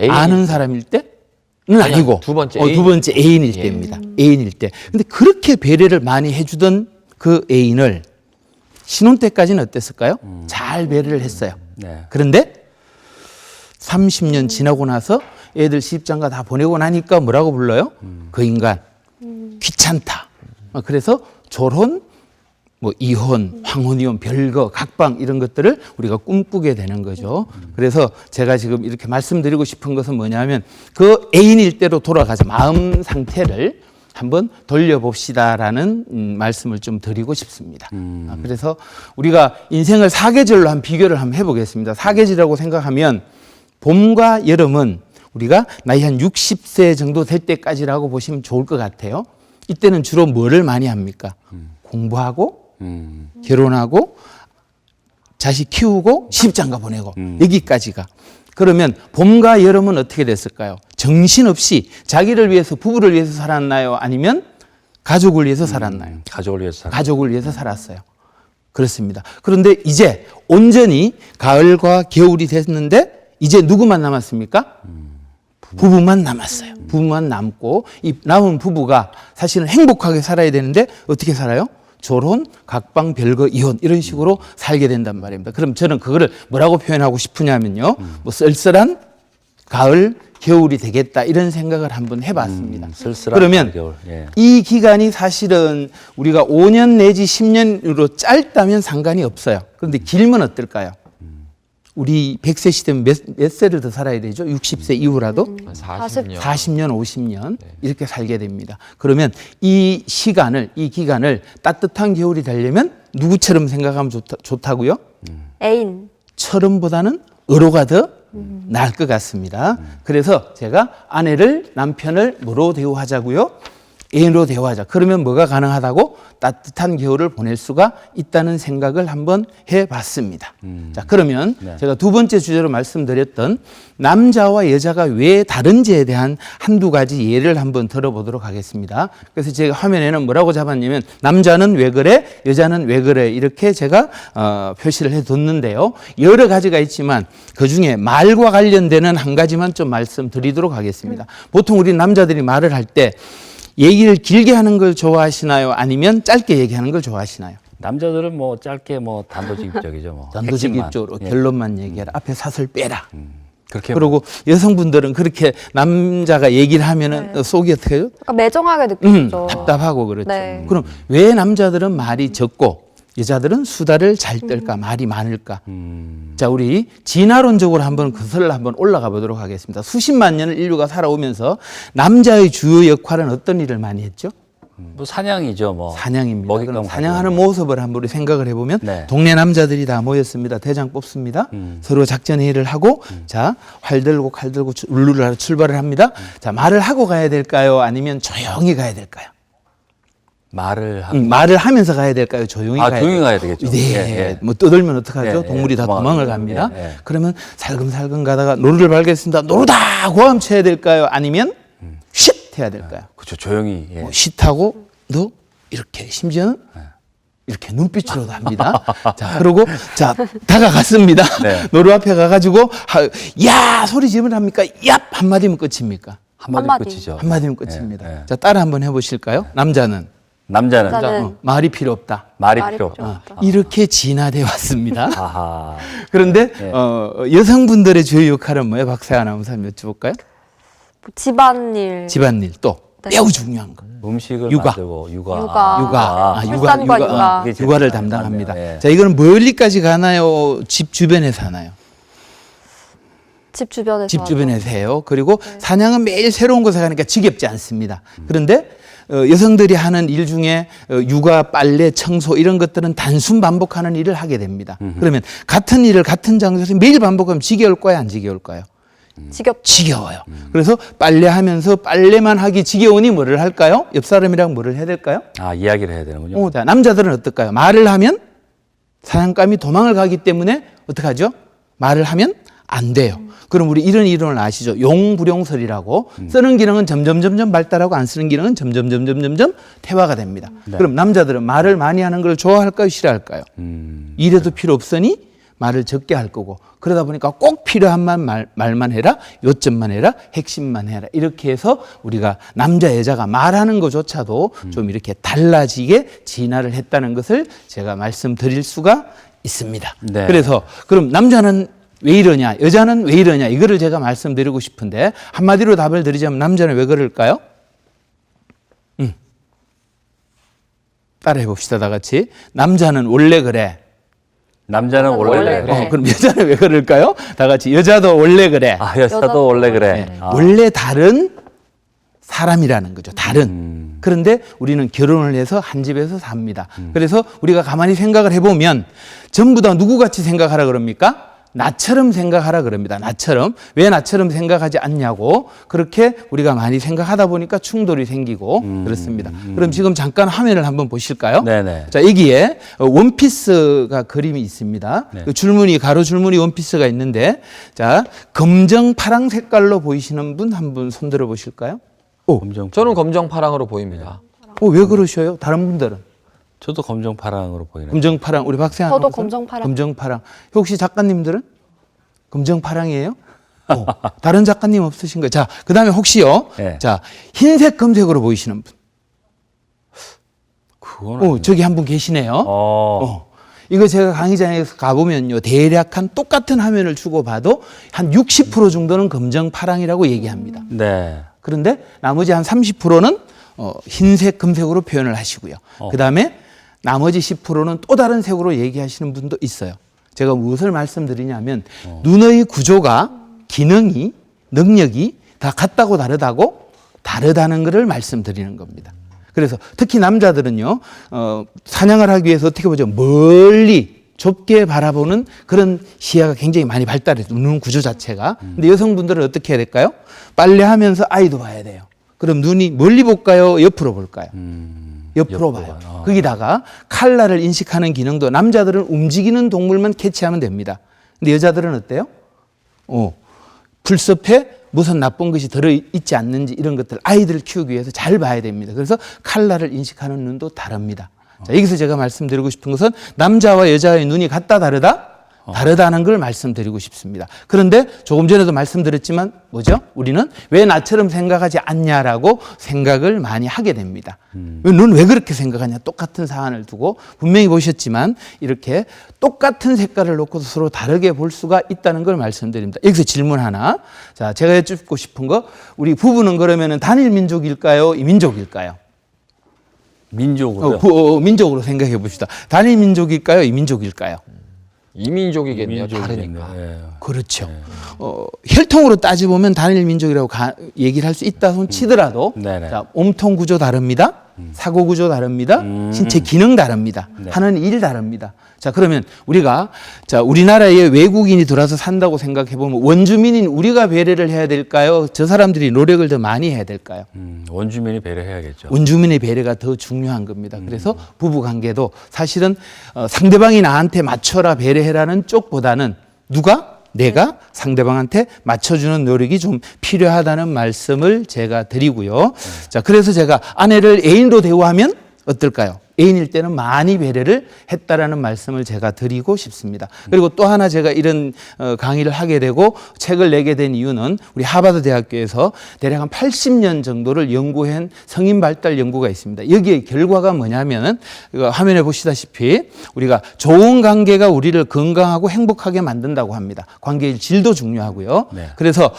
아는 사람일 때는 아니고 두 번째 두 번째 애인일 때입니다. 애인일 때. 근데 그렇게 배려를 많이 해주던 그 애인을 신혼 때까지는 어땠을까요? 잘 배려를 했어요. 그런데 30년 지나고 나서 애들 시집장가 다 보내고 나니까 뭐라고 불러요? 그 인간 귀찮다. 그래서 졸혼, 뭐 이혼, 황혼이혼, 별거, 각방 이런 것들을 우리가 꿈꾸게 되는 거죠. 그래서 제가 지금 이렇게 말씀드리고 싶은 것은 뭐냐면 그 애인일 때로 돌아가서 마음 상태를 한번 돌려봅시다라는 말씀을 좀 드리고 싶습니다. 그래서 우리가 인생을 사계절로 한 비교를 한번 해보겠습니다. 사계절이라고 생각하면 봄과 여름은 우리가 나이 한 60세 정도 될 때까지라고 보시면 좋을 것 같아요. 이때는 주로 뭐를 많이 합니까? 공부하고 결혼하고 자식 키우고 시집장가 보내고 여기까지가. 그러면 봄과 여름은 어떻게 됐을까요? 정신없이 자기를 위해서, 부부를 위해서 살았나요? 아니면 가족을 위해서 살았나요? 가족을 위해서 살았어요. 가족을 위해서 살았어요. 그렇습니다. 그런데 이제 온전히 가을과 겨울이 됐는데 이제 누구만 남았습니까? 부부만 남았어요. 부부만 남고 이 남은 부부가 사실은 행복하게 살아야 되는데 어떻게 살아요? 결혼, 각방, 별거, 이혼 이런 식으로 살게 된단 말입니다. 그럼 저는 그거를 뭐라고 표현하고 싶으냐면요. 뭐 쓸쓸한 가을, 겨울이 되겠다 이런 생각을 한번 해봤습니다. 쓸쓸한 그러면 겨울. 예. 이 기간이 사실은 우리가 5년 내지 10년으로 짧다면 상관이 없어요. 그런데 길면 어떨까요? 우리 100세 시대면 몇 세를 더 살아야 되죠? 60세 이후라도? 40년. 40년, 50년 이렇게 살게 됩니다. 그러면 이 시간을, 이 기간을 따뜻한 겨울이 되려면 누구처럼 생각하면 좋다고요? 애인. 처럼보다는 어로가 더 나을 것 같습니다. 그래서 제가 아내를, 남편을 뭐로 대우하자고요? 애인으로 대우하자. 그러면 뭐가 가능하다고? 따뜻한 겨울을 보낼 수가 있다는 생각을 한번 해봤습니다. 자, 그러면 제가 두 번째 주제로 말씀드렸던 남자와 여자가 왜 다른지에 대한 한두 가지 예를 한번 들어보도록 하겠습니다. 그래서 제가 화면에는 뭐라고 잡았냐면 남자는 왜 그래? 여자는 왜 그래? 이렇게 제가 표시를 해뒀는데요. 여러 가지가 있지만 그중에 말과 관련되는 한 가지만 좀 말씀드리도록 하겠습니다. 보통 우리 남자들이 말을 할 때 얘기를 길게 하는 걸 좋아하시나요? 아니면 짧게 얘기하는 걸 좋아하시나요? 남자들은 뭐 짧게 뭐 단도직입적이죠. 뭐. 단도직입적으로 핵심만. 결론만 얘기해라. 앞에 사설 빼라. 그렇게 그리고 여성분들은 그렇게 남자가 얘기를 하면은 속이 어떻게 해요? 약간 매정하게 느껴지죠. 답답하고 그렇죠. 네. 그럼 왜 남자들은 말이 적고 여자들은 수다를 잘 떨까? 말이 많을까? 자, 우리 진화론적으로 한번 그것을 한번 올라가 보도록 하겠습니다. 수십만 년을 인류가 살아오면서 남자의 주요 역할은 어떤 일을 많이 했죠? 뭐 사냥이죠, 뭐. 사냥입니다. 먹잇감 그럼 사냥하는 모습을 한번 우리 생각을 해보면 네. 동네 남자들이 다 모였습니다. 대장 뽑습니다. 서로 작전 회의를 하고 자, 활 들고 칼 들고 울루를 하러 출발을 합니다. 자, 말을 하고 가야 될까요? 아니면 조용히 가야 될까요? 말을 하고. 말을 하면서 가야 될까요? 조용히 가야 조용히 될까요? 가야 되겠죠. 네. 예, 예. 뭐 떠들면 어떡하죠? 예, 예. 동물이 다 도망을 갑니다. 예, 예. 그러면 살금살금 가다가 노루를 발견했습니다. 노루다! 고함 쳐야 될까요? 아니면 쉿! 해야 될까요? 그렇죠. 조용히. 예. 뭐 쉿하고 너 이렇게 심지어는 이렇게 눈빛으로도 합니다. 자, 그리고 자, 다가갔습니다. 네. 노루 앞에 가가지고 야! 소리 지르면 합니까? 얍! 한마디면 끝입니까? 한마디 끝이죠. 한마디면 끝입니다. 예, 예. 자, 따라 한번 해보실까요? 남자는 남자는 말이 필요 없다. 말이 필요 없다. 이렇게 진화돼 왔습니다. 아하. 그런데 예. 여성분들의 주요 역할은 뭐예요? 박사연 아나운서님 여쭤볼까요? 집안일. 집안일 또 네. 매우 중요한 거. 음식을 육아. 만들고 출산과 육아를 담당합니다. 예. 자, 이거는 멀리까지 가나요? 집 주변에서 하나요? 집 주변에서. 집 주변에서 해요. 그리고 사냥은 매일 새로운 곳에 가니까 지겹지 않습니다. 그런데 여성들이 하는 일 중에 육아, 빨래, 청소 이런 것들은 단순 반복하는 일을 하게 됩니다. 그러면 같은 일을 같은 장소에서 매일 반복하면 지겨울까요? 안 지겨울까요? 지겨워요. 그래서 빨래하면서 빨래만 하기 지겨우니 뭐를 할까요? 옆 사람이랑 뭐를 해야 될까요? 아, 이야기를 해야 되는군요. 자, 남자들은 어떨까요? 말을 하면 사냥감이 도망을 가기 때문에 어떡하죠? 말을 하면 안 돼요. 그럼 우리 이런 이론을 아시죠? 용불용설이라고 쓰는 기능은 점점 발달하고 안 쓰는 기능은 점점 퇴화가 됩니다. 네. 그럼 남자들은 말을 많이 하는 걸 좋아할까요? 싫어할까요? 이래도 필요 없으니 말을 적게 할 거고 그러다 보니까 꼭 필요한 말만 해라, 요점만 해라, 핵심만 해라 이렇게 해서 우리가 남자 여자가 말하는 것조차도 좀 이렇게 달라지게 진화를 했다는 것을 제가 말씀드릴 수가 있습니다. 네. 그래서 그럼 남자는 왜 이러냐, 여자는 왜 이러냐 이거를 제가 말씀드리고 싶은데 한마디로 답을 드리자면 남자는 왜 그럴까요? 따라해 봅시다 다 같이. 남자는 원래 그래. 남자는 원래 그래. 그럼 여자는 왜 그럴까요? 다 같이. 여자도 원래 그래. 아, 여자도 원래 그래. 네. 원래 다른 사람이라는 거죠. 다른. 그런데 우리는 결혼을 해서 한 집에서 삽니다. 그래서 우리가 가만히 생각을 해보면 전부 다 누구같이 생각하라 그럽니까? 나처럼 생각하라 그럽니다. 나처럼. 왜 나처럼 생각하지 않냐고. 그렇게 우리가 많이 생각하다 보니까 충돌이 생기고 그렇습니다. 그럼 지금 잠깐 화면을 한번 보실까요? 네네. 자, 여기에 원피스가 그림이 있습니다. 네. 그 줄무늬, 가로 줄무늬 원피스가 있는데, 자, 검정 파랑 색깔로 보이시는 분 한 분 손들어 보실까요? 저는 검정 파랑으로 보입니다. 왜 그러셔요? 다른 분들은? 저도 검정 파랑으로 보이네요. 검정 파랑. 우리 박세환 저도 아나운서? 검정 파랑. 검정 파랑. 혹시 작가님들은 검정 파랑이에요? 다른 작가님 없으신 거예요? 자, 그다음에 혹시요. 네. 자, 흰색 검색으로 보이시는 분. 그거는 저기 한 분 계시네요. 이거 제가 강의장에서 가보면요, 대략 한 똑같은 화면을 주고 봐도 한 60% 정도는 검정 파랑이라고 얘기합니다. 네. 그런데 나머지 한 30%는 흰색 금색으로 표현을 하시고요. 그다음에 나머지 10%는 또 다른 색으로 얘기하시는 분도 있어요. 제가 무엇을 말씀드리냐면 눈의 구조가, 기능이, 능력이 다 같다고 다르다는 것을 말씀드리는 겁니다. 그래서 특히 남자들은요, 사냥을 하기 위해서 어떻게 보죠? 멀리 좁게 바라보는 그런 시야가 굉장히 많이 발달해요. 눈 구조 자체가. 근데 여성분들은 어떻게 해야 될까요? 빨래하면서 아이도 봐야 돼요. 그럼 눈이 멀리 볼까요? 옆으로 볼까요? 옆으로 봐요. 거기다가 칼라를 인식하는 기능도 남자들은 움직이는 동물만 캐치하면 됩니다. 근데 여자들은 어때요? 풀숲에 무슨 나쁜 것이 들어있지 않는지 이런 것들 아이들을 키우기 위해서 잘 봐야 됩니다. 그래서 칼라를 인식하는 눈도 다릅니다. 자, 여기서 제가 말씀드리고 싶은 것은 남자와 여자의 눈이 같다 다르다? 다르다는 걸 말씀드리고 싶습니다. 그런데 조금 전에도 말씀드렸지만 뭐죠? 우리는 왜 나처럼 생각하지 않냐라고 생각을 많이 하게 됩니다. 넌 왜 그렇게 생각하냐? 똑같은 사안을 두고 분명히 보셨지만 이렇게 똑같은 색깔을 놓고도 서로 다르게 볼 수가 있다는 걸 말씀드립니다. 여기서 질문 하나. 자, 제가 여쭙고 싶은 거, 우리 부부는 그러면은 단일 민족일까요? 이민족일까요? 민족으로. 민족으로 생각해 봅시다. 단일 민족일까요? 이민족일까요? 이민족이겠네요. 다르니까. 그렇죠. 혈통으로 따져보면 단일 민족이라고 얘기를 할 수 있다 손 치더라도 자, 몸통 구조 다릅니다. 사고 구조 다릅니다. 신체 기능 다릅니다. 하는 일 다릅니다. 자, 그러면 우리가 우리나라에 외국인이 들어와서 산다고 생각해 보면 원주민인 우리가 배려를 해야 될까요? 저 사람들이 노력을 더 많이 해야 될까요? 원주민이 배려해야겠죠. 원주민의 배려가 더 중요한 겁니다. 그래서 부부 관계도 사실은 상대방이 나한테 맞춰라 배려해라는 쪽보다는 내가 상대방한테 맞춰주는 노력이 좀 필요하다는 말씀을 제가 드리고요. 자, 그래서 제가 아내를 애인으로 대우하면 어떨까요? 애인일 때는 많이 배려를 했다라는 말씀을 제가 드리고 싶습니다. 그리고 또 하나 제가 이런 강의를 하게 되고 책을 내게 된 이유는 우리 하버드 대학교에서 대략 한 80년 정도를 연구한 성인 발달 연구가 있습니다. 여기에 결과가 뭐냐면은 화면에 보시다시피 우리가 좋은 관계가 우리를 건강하고 행복하게 만든다고 합니다. 관계의 질도 중요하고요. 그래서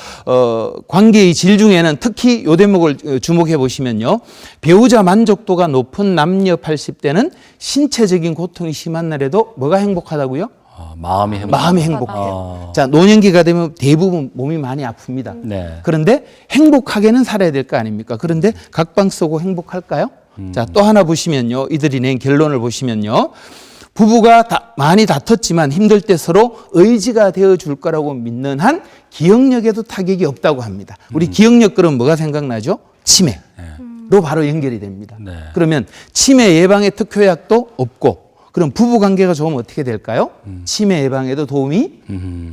관계의 질 중에는 특히 이 대목을 주목해 보시면요. 배우자 만족도가 높은 남녀 80대는 신체적인 고통이 심한 날에도 뭐가 행복하다고요? 마음이 행복해요. 자, 노년기가 되면 대부분 몸이 많이 아픕니다. 그런데 행복하게는 살아야 될 거 아닙니까? 그런데 각방 쓰고 행복할까요? 자, 또 하나 보시면요. 이들이 낸 결론을 보시면요. 부부가 많이 다퉜지만 힘들 때 서로 의지가 되어줄 거라고 믿는 한 기억력에도 타격이 없다고 합니다. 우리 기억력 그럼 뭐가 생각나죠? 치매로 바로 연결이 됩니다. 그러면 치매 예방에 특효약도 없고 그럼 부부 관계가 좋으면 어떻게 될까요? 치매 예방에도 도움이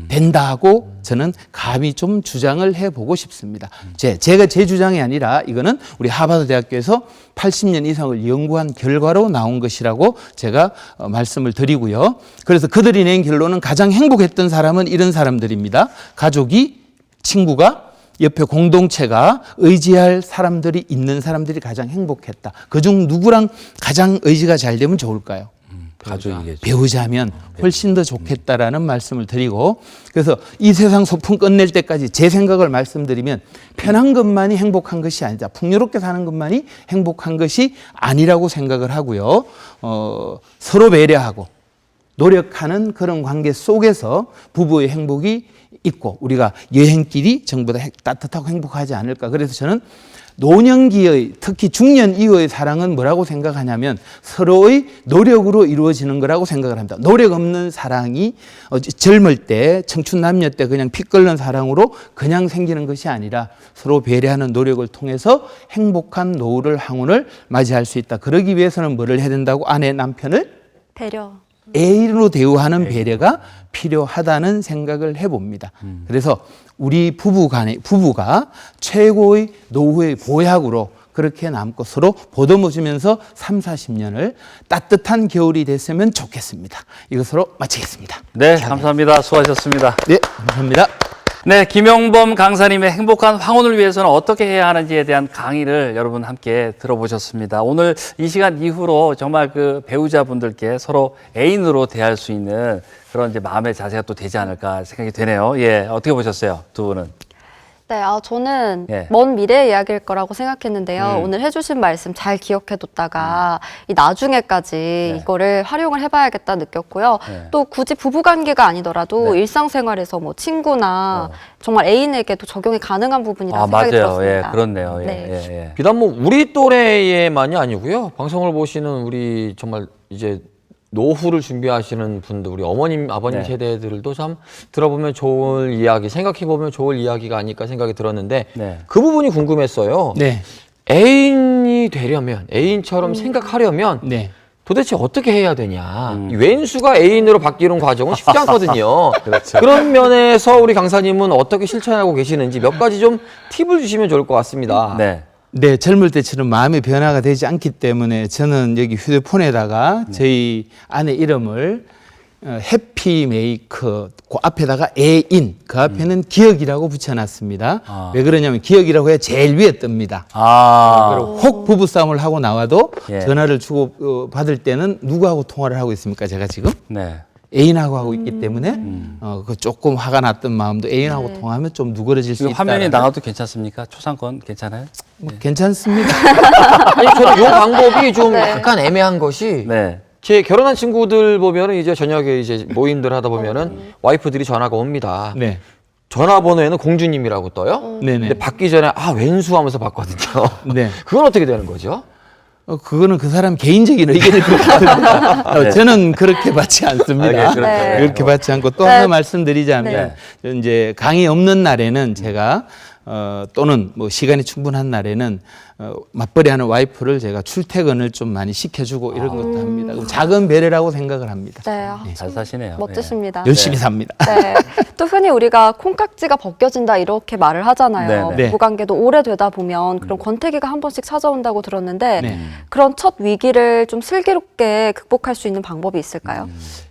된다고 저는 감히 좀 주장을 해보고 싶습니다. 제가 제 주장이 아니라 이거는 우리 하버드 대학교에서 80년 이상을 연구한 결과로 나온 것이라고 제가 말씀을 드리고요. 그래서 그들이 낸 결론은 가장 행복했던 사람은 이런 사람들입니다. 가족이, 친구가, 옆에 공동체가 의지할 사람들이 있는 사람들이 가장 행복했다. 그중 누구랑 가장 의지가 잘 되면 좋을까요? 가족이겠죠. 배우자면 훨씬 더 좋겠다라는 말씀을 드리고 그래서 이 세상 소풍 끝낼 때까지 제 생각을 말씀드리면 편한 것만이 행복한 것이 아니다. 풍요롭게 사는 것만이 행복한 것이 아니라고 생각을 하고요. 서로 배려하고 노력하는 그런 관계 속에서 부부의 행복이 있고 우리가 여행길이 전부 다 따뜻하고 행복하지 않을까. 그래서 저는 노년기의 특히 중년 이후의 사랑은 뭐라고 생각하냐면 서로의 노력으로 이루어지는 거라고 생각을 합니다. 노력 없는 사랑이 젊을 때 청춘 남녀 때 그냥 피 끓는 사랑으로 그냥 생기는 것이 아니라 서로 배려하는 노력을 통해서 행복한 노후를 항운을 맞이할 수 있다. 그러기 위해서는 뭐를 해야 된다고? 아내 남편을 배려. 애인으로 대우하는 배려가 필요하다는 생각을 해봅니다. 그래서 우리 부부가 최고의 노후의 보약으로 그렇게 남고 서로 보듬어주면서 3, 40년을 따뜻한 겨울이 됐으면 좋겠습니다. 이것으로 마치겠습니다. 네, 감사합니다. 수고하셨습니다. 네, 감사합니다. 네, 김용범 강사님의 행복한 황혼을 위해서는 어떻게 해야 하는지에 대한 강의를 여러분 함께 들어보셨습니다. 오늘 이 시간 이후로 정말 그 배우자분들께 서로 애인으로 대할 수 있는 그런 이제 마음의 자세가 또 되지 않을까 생각이 되네요. 예, 어떻게 보셨어요, 두 분은? 네, 저는 예. 먼 미래의 이야기일 거라고 생각했는데요. 오늘 해주신 말씀 잘 기억해뒀다가 이 나중에까지 이거를 활용을 해봐야겠다 느꼈고요. 또 굳이 부부관계가 아니더라도 일상생활에서 뭐 친구나 정말 애인에게도 적용이 가능한 부분이라고 생각이 맞아요. 들었습니다. 예, 그렇네요. 예, 네. 예, 예. 비단 뭐 우리 또래만이 아니고요. 방송을 보시는 우리 정말 이제 노후를 준비하시는 분들, 우리 어머님, 아버님 네. 세대들도 참 들어보면 좋을 이야기, 생각해보면 좋을 이야기가 아닐까 생각이 들었는데 네. 그 부분이 궁금했어요. 네. 애인이 되려면, 애인처럼 생각하려면 네. 도대체 어떻게 해야 되냐. 이 왼수가 애인으로 바뀌는 과정은 쉽지 않거든요. 그렇죠. 그런 면에서 우리 강사님은 어떻게 실천하고 계시는지 몇 가지 좀 팁을 주시면 좋을 것 같습니다. 네. 네, 젊을 때처럼 마음의 변화가 되지 않기 때문에 저는 여기 휴대폰에다가 저희 아내 이름을 해피메이커 그 앞에다가 애인 그 앞에는 기억이라고 붙여놨습니다. 왜 그러냐면 기억이라고 해야 제일 위에 뜹니다. 그리고 혹 부부싸움을 하고 나와도 전화를 주고 받을 때는 누구하고 통화를 하고 있습니까? 제가 지금 네. 애인하고 하고 있기 때문에 그 조금 화가 났던 마음도 애인하고 통화하면 좀 누그러질 수 이거 있다. 화면이 나가도 괜찮습니까? 초상권 괜찮아요? 뭐 괜찮습니다. 아니, 저는 이 방법이 좀 약간 애매한 것이 네. 제 결혼한 친구들 보면은 이제 저녁에 이제 모임들 하다 보면은 와이프들이 전화가 옵니다. 네. 전화번호에는 공주님이라고 떠요. 네네. 근데 받기 전에 왼수 하면서 받거든요. 네. 그건 어떻게 되는 거죠? 그거는 그 사람 개인적인 의견일 것 같은데 네. 저는 그렇게 받지 않습니다. 네. 그렇게 받지 않고 또 하나 말씀드리자면 이제 강의 없는 날에는 제가 또는 뭐 시간이 충분한 날에는 맞벌이하는 와이프를 제가 출퇴근을 좀 많이 시켜주고 이런 것도 합니다. 작은 배려라고 생각을 합니다. 네. 잘 사시네요. 멋지십니다. 열심히 삽니다. 네. 또 흔히 우리가 콩깍지가 벗겨진다 이렇게 말을 하잖아요. 네. 부부관계도 오래되다 보면 그런 권태기가 한 번씩 찾아온다고 들었는데 네. 그런 첫 위기를 좀 슬기롭게 극복할 수 있는 방법이 있을까요?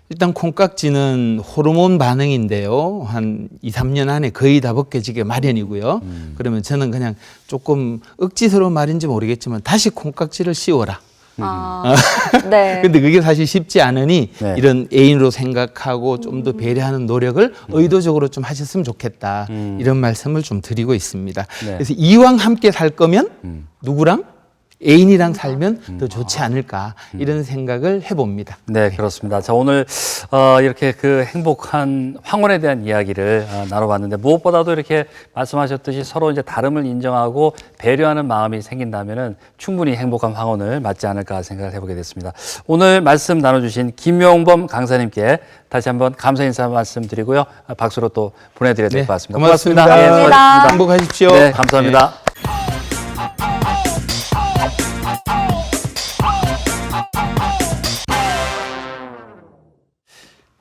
일단 콩깍지는 호르몬 반응인데요. 한 2, 3년 안에 거의 다 벗겨지게 마련이고요. 그러면 저는 그냥 조금 억지스러운 말인지 모르겠지만 다시 콩깍지를 씌워라. 네. 근데 그게 사실 쉽지 않으니 이런 애인으로 생각하고 좀 더 배려하는 노력을 의도적으로 좀 하셨으면 좋겠다. 이런 말씀을 좀 드리고 있습니다. 그래서 이왕 함께 살 거면 누구랑? 애인이랑 살면 더 좋지 않을까 이런 생각을 해봅니다. 네, 그렇습니다. 자, 오늘 이렇게 그 행복한 황혼에 대한 이야기를 나눠봤는데 무엇보다도 이렇게 말씀하셨듯이 서로 이제 다름을 인정하고 배려하는 마음이 생긴다면은 충분히 행복한 황혼을 맞지 않을까 생각을 해보게 됐습니다. 오늘 말씀 나눠주신 김용범 강사님께 다시 한번 감사 인사 말씀드리고요. 박수로 또 보내드려야 될 것 같습니다. 고맙습니다. 예, 수고하셨습니다. 행복하십시오. 네, 감사합니다.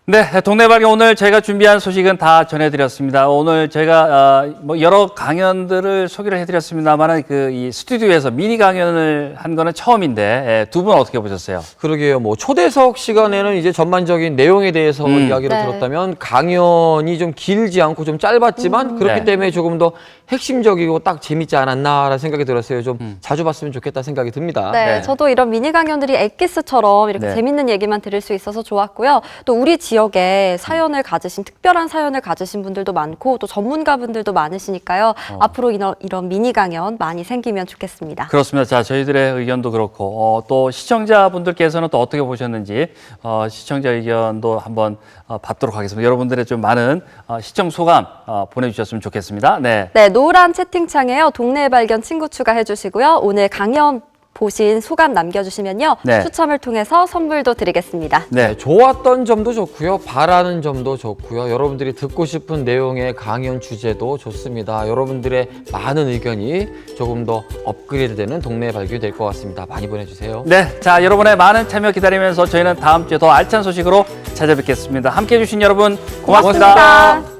네, 동네방송 오늘 저희가 준비한 소식은 다 전해드렸습니다. 오늘 저희가 뭐 여러 강연들을 소개를 해드렸습니다만 이 스튜디오에서 미니 강연을 한 거는 처음인데 두 분 어떻게 보셨어요? 그러게요. 뭐 초대석 시간에는 이제 전반적인 내용에 대해서 이야기를 들었다면 강연이 좀 길지 않고 좀 짧았지만 그렇기 때문에 조금 더 핵심적이고 딱 재밌지 않았나라는 생각이 들었어요. 좀 자주 봤으면 좋겠다 생각이 듭니다. 네, 저도 이런 미니 강연들이 엑기스처럼 이렇게 재밌는 얘기만 들을 수 있어서 좋았고요. 또 우리 지역에 사연을 가지신 특별한 사연을 가지신 분들도 많고 또 전문가분들도 많으시니까요. 앞으로 이런 미니 강연 많이 생기면 좋겠습니다. 그렇습니다. 자, 저희들의 의견도 그렇고 또 시청자분들께서는 또 어떻게 보셨는지 시청자 의견도 한번 받도록 하겠습니다. 여러분들의 좀 많은 시청 소감 보내주셨으면 좋겠습니다. 네. 네, 노란 채팅창에요. 동네 발견 친구 추가해 주시고요. 오늘 강연 보신 소감 남겨주시면요. 네. 추첨을 통해서 선물도 드리겠습니다. 네, 좋았던 점도 좋고요. 바라는 점도 좋고요. 여러분들이 듣고 싶은 내용의 강연 주제도 좋습니다. 여러분들의 많은 의견이 조금 더 업그레이드되는 동네 발견이 될 것 같습니다. 많이 보내주세요. 네, 자, 여러분의 많은 참여 기다리면서 저희는 다음 주에 더 알찬 소식으로 찾아뵙겠습니다. 함께해 주신 여러분 고맙습니다. 고맙습니다.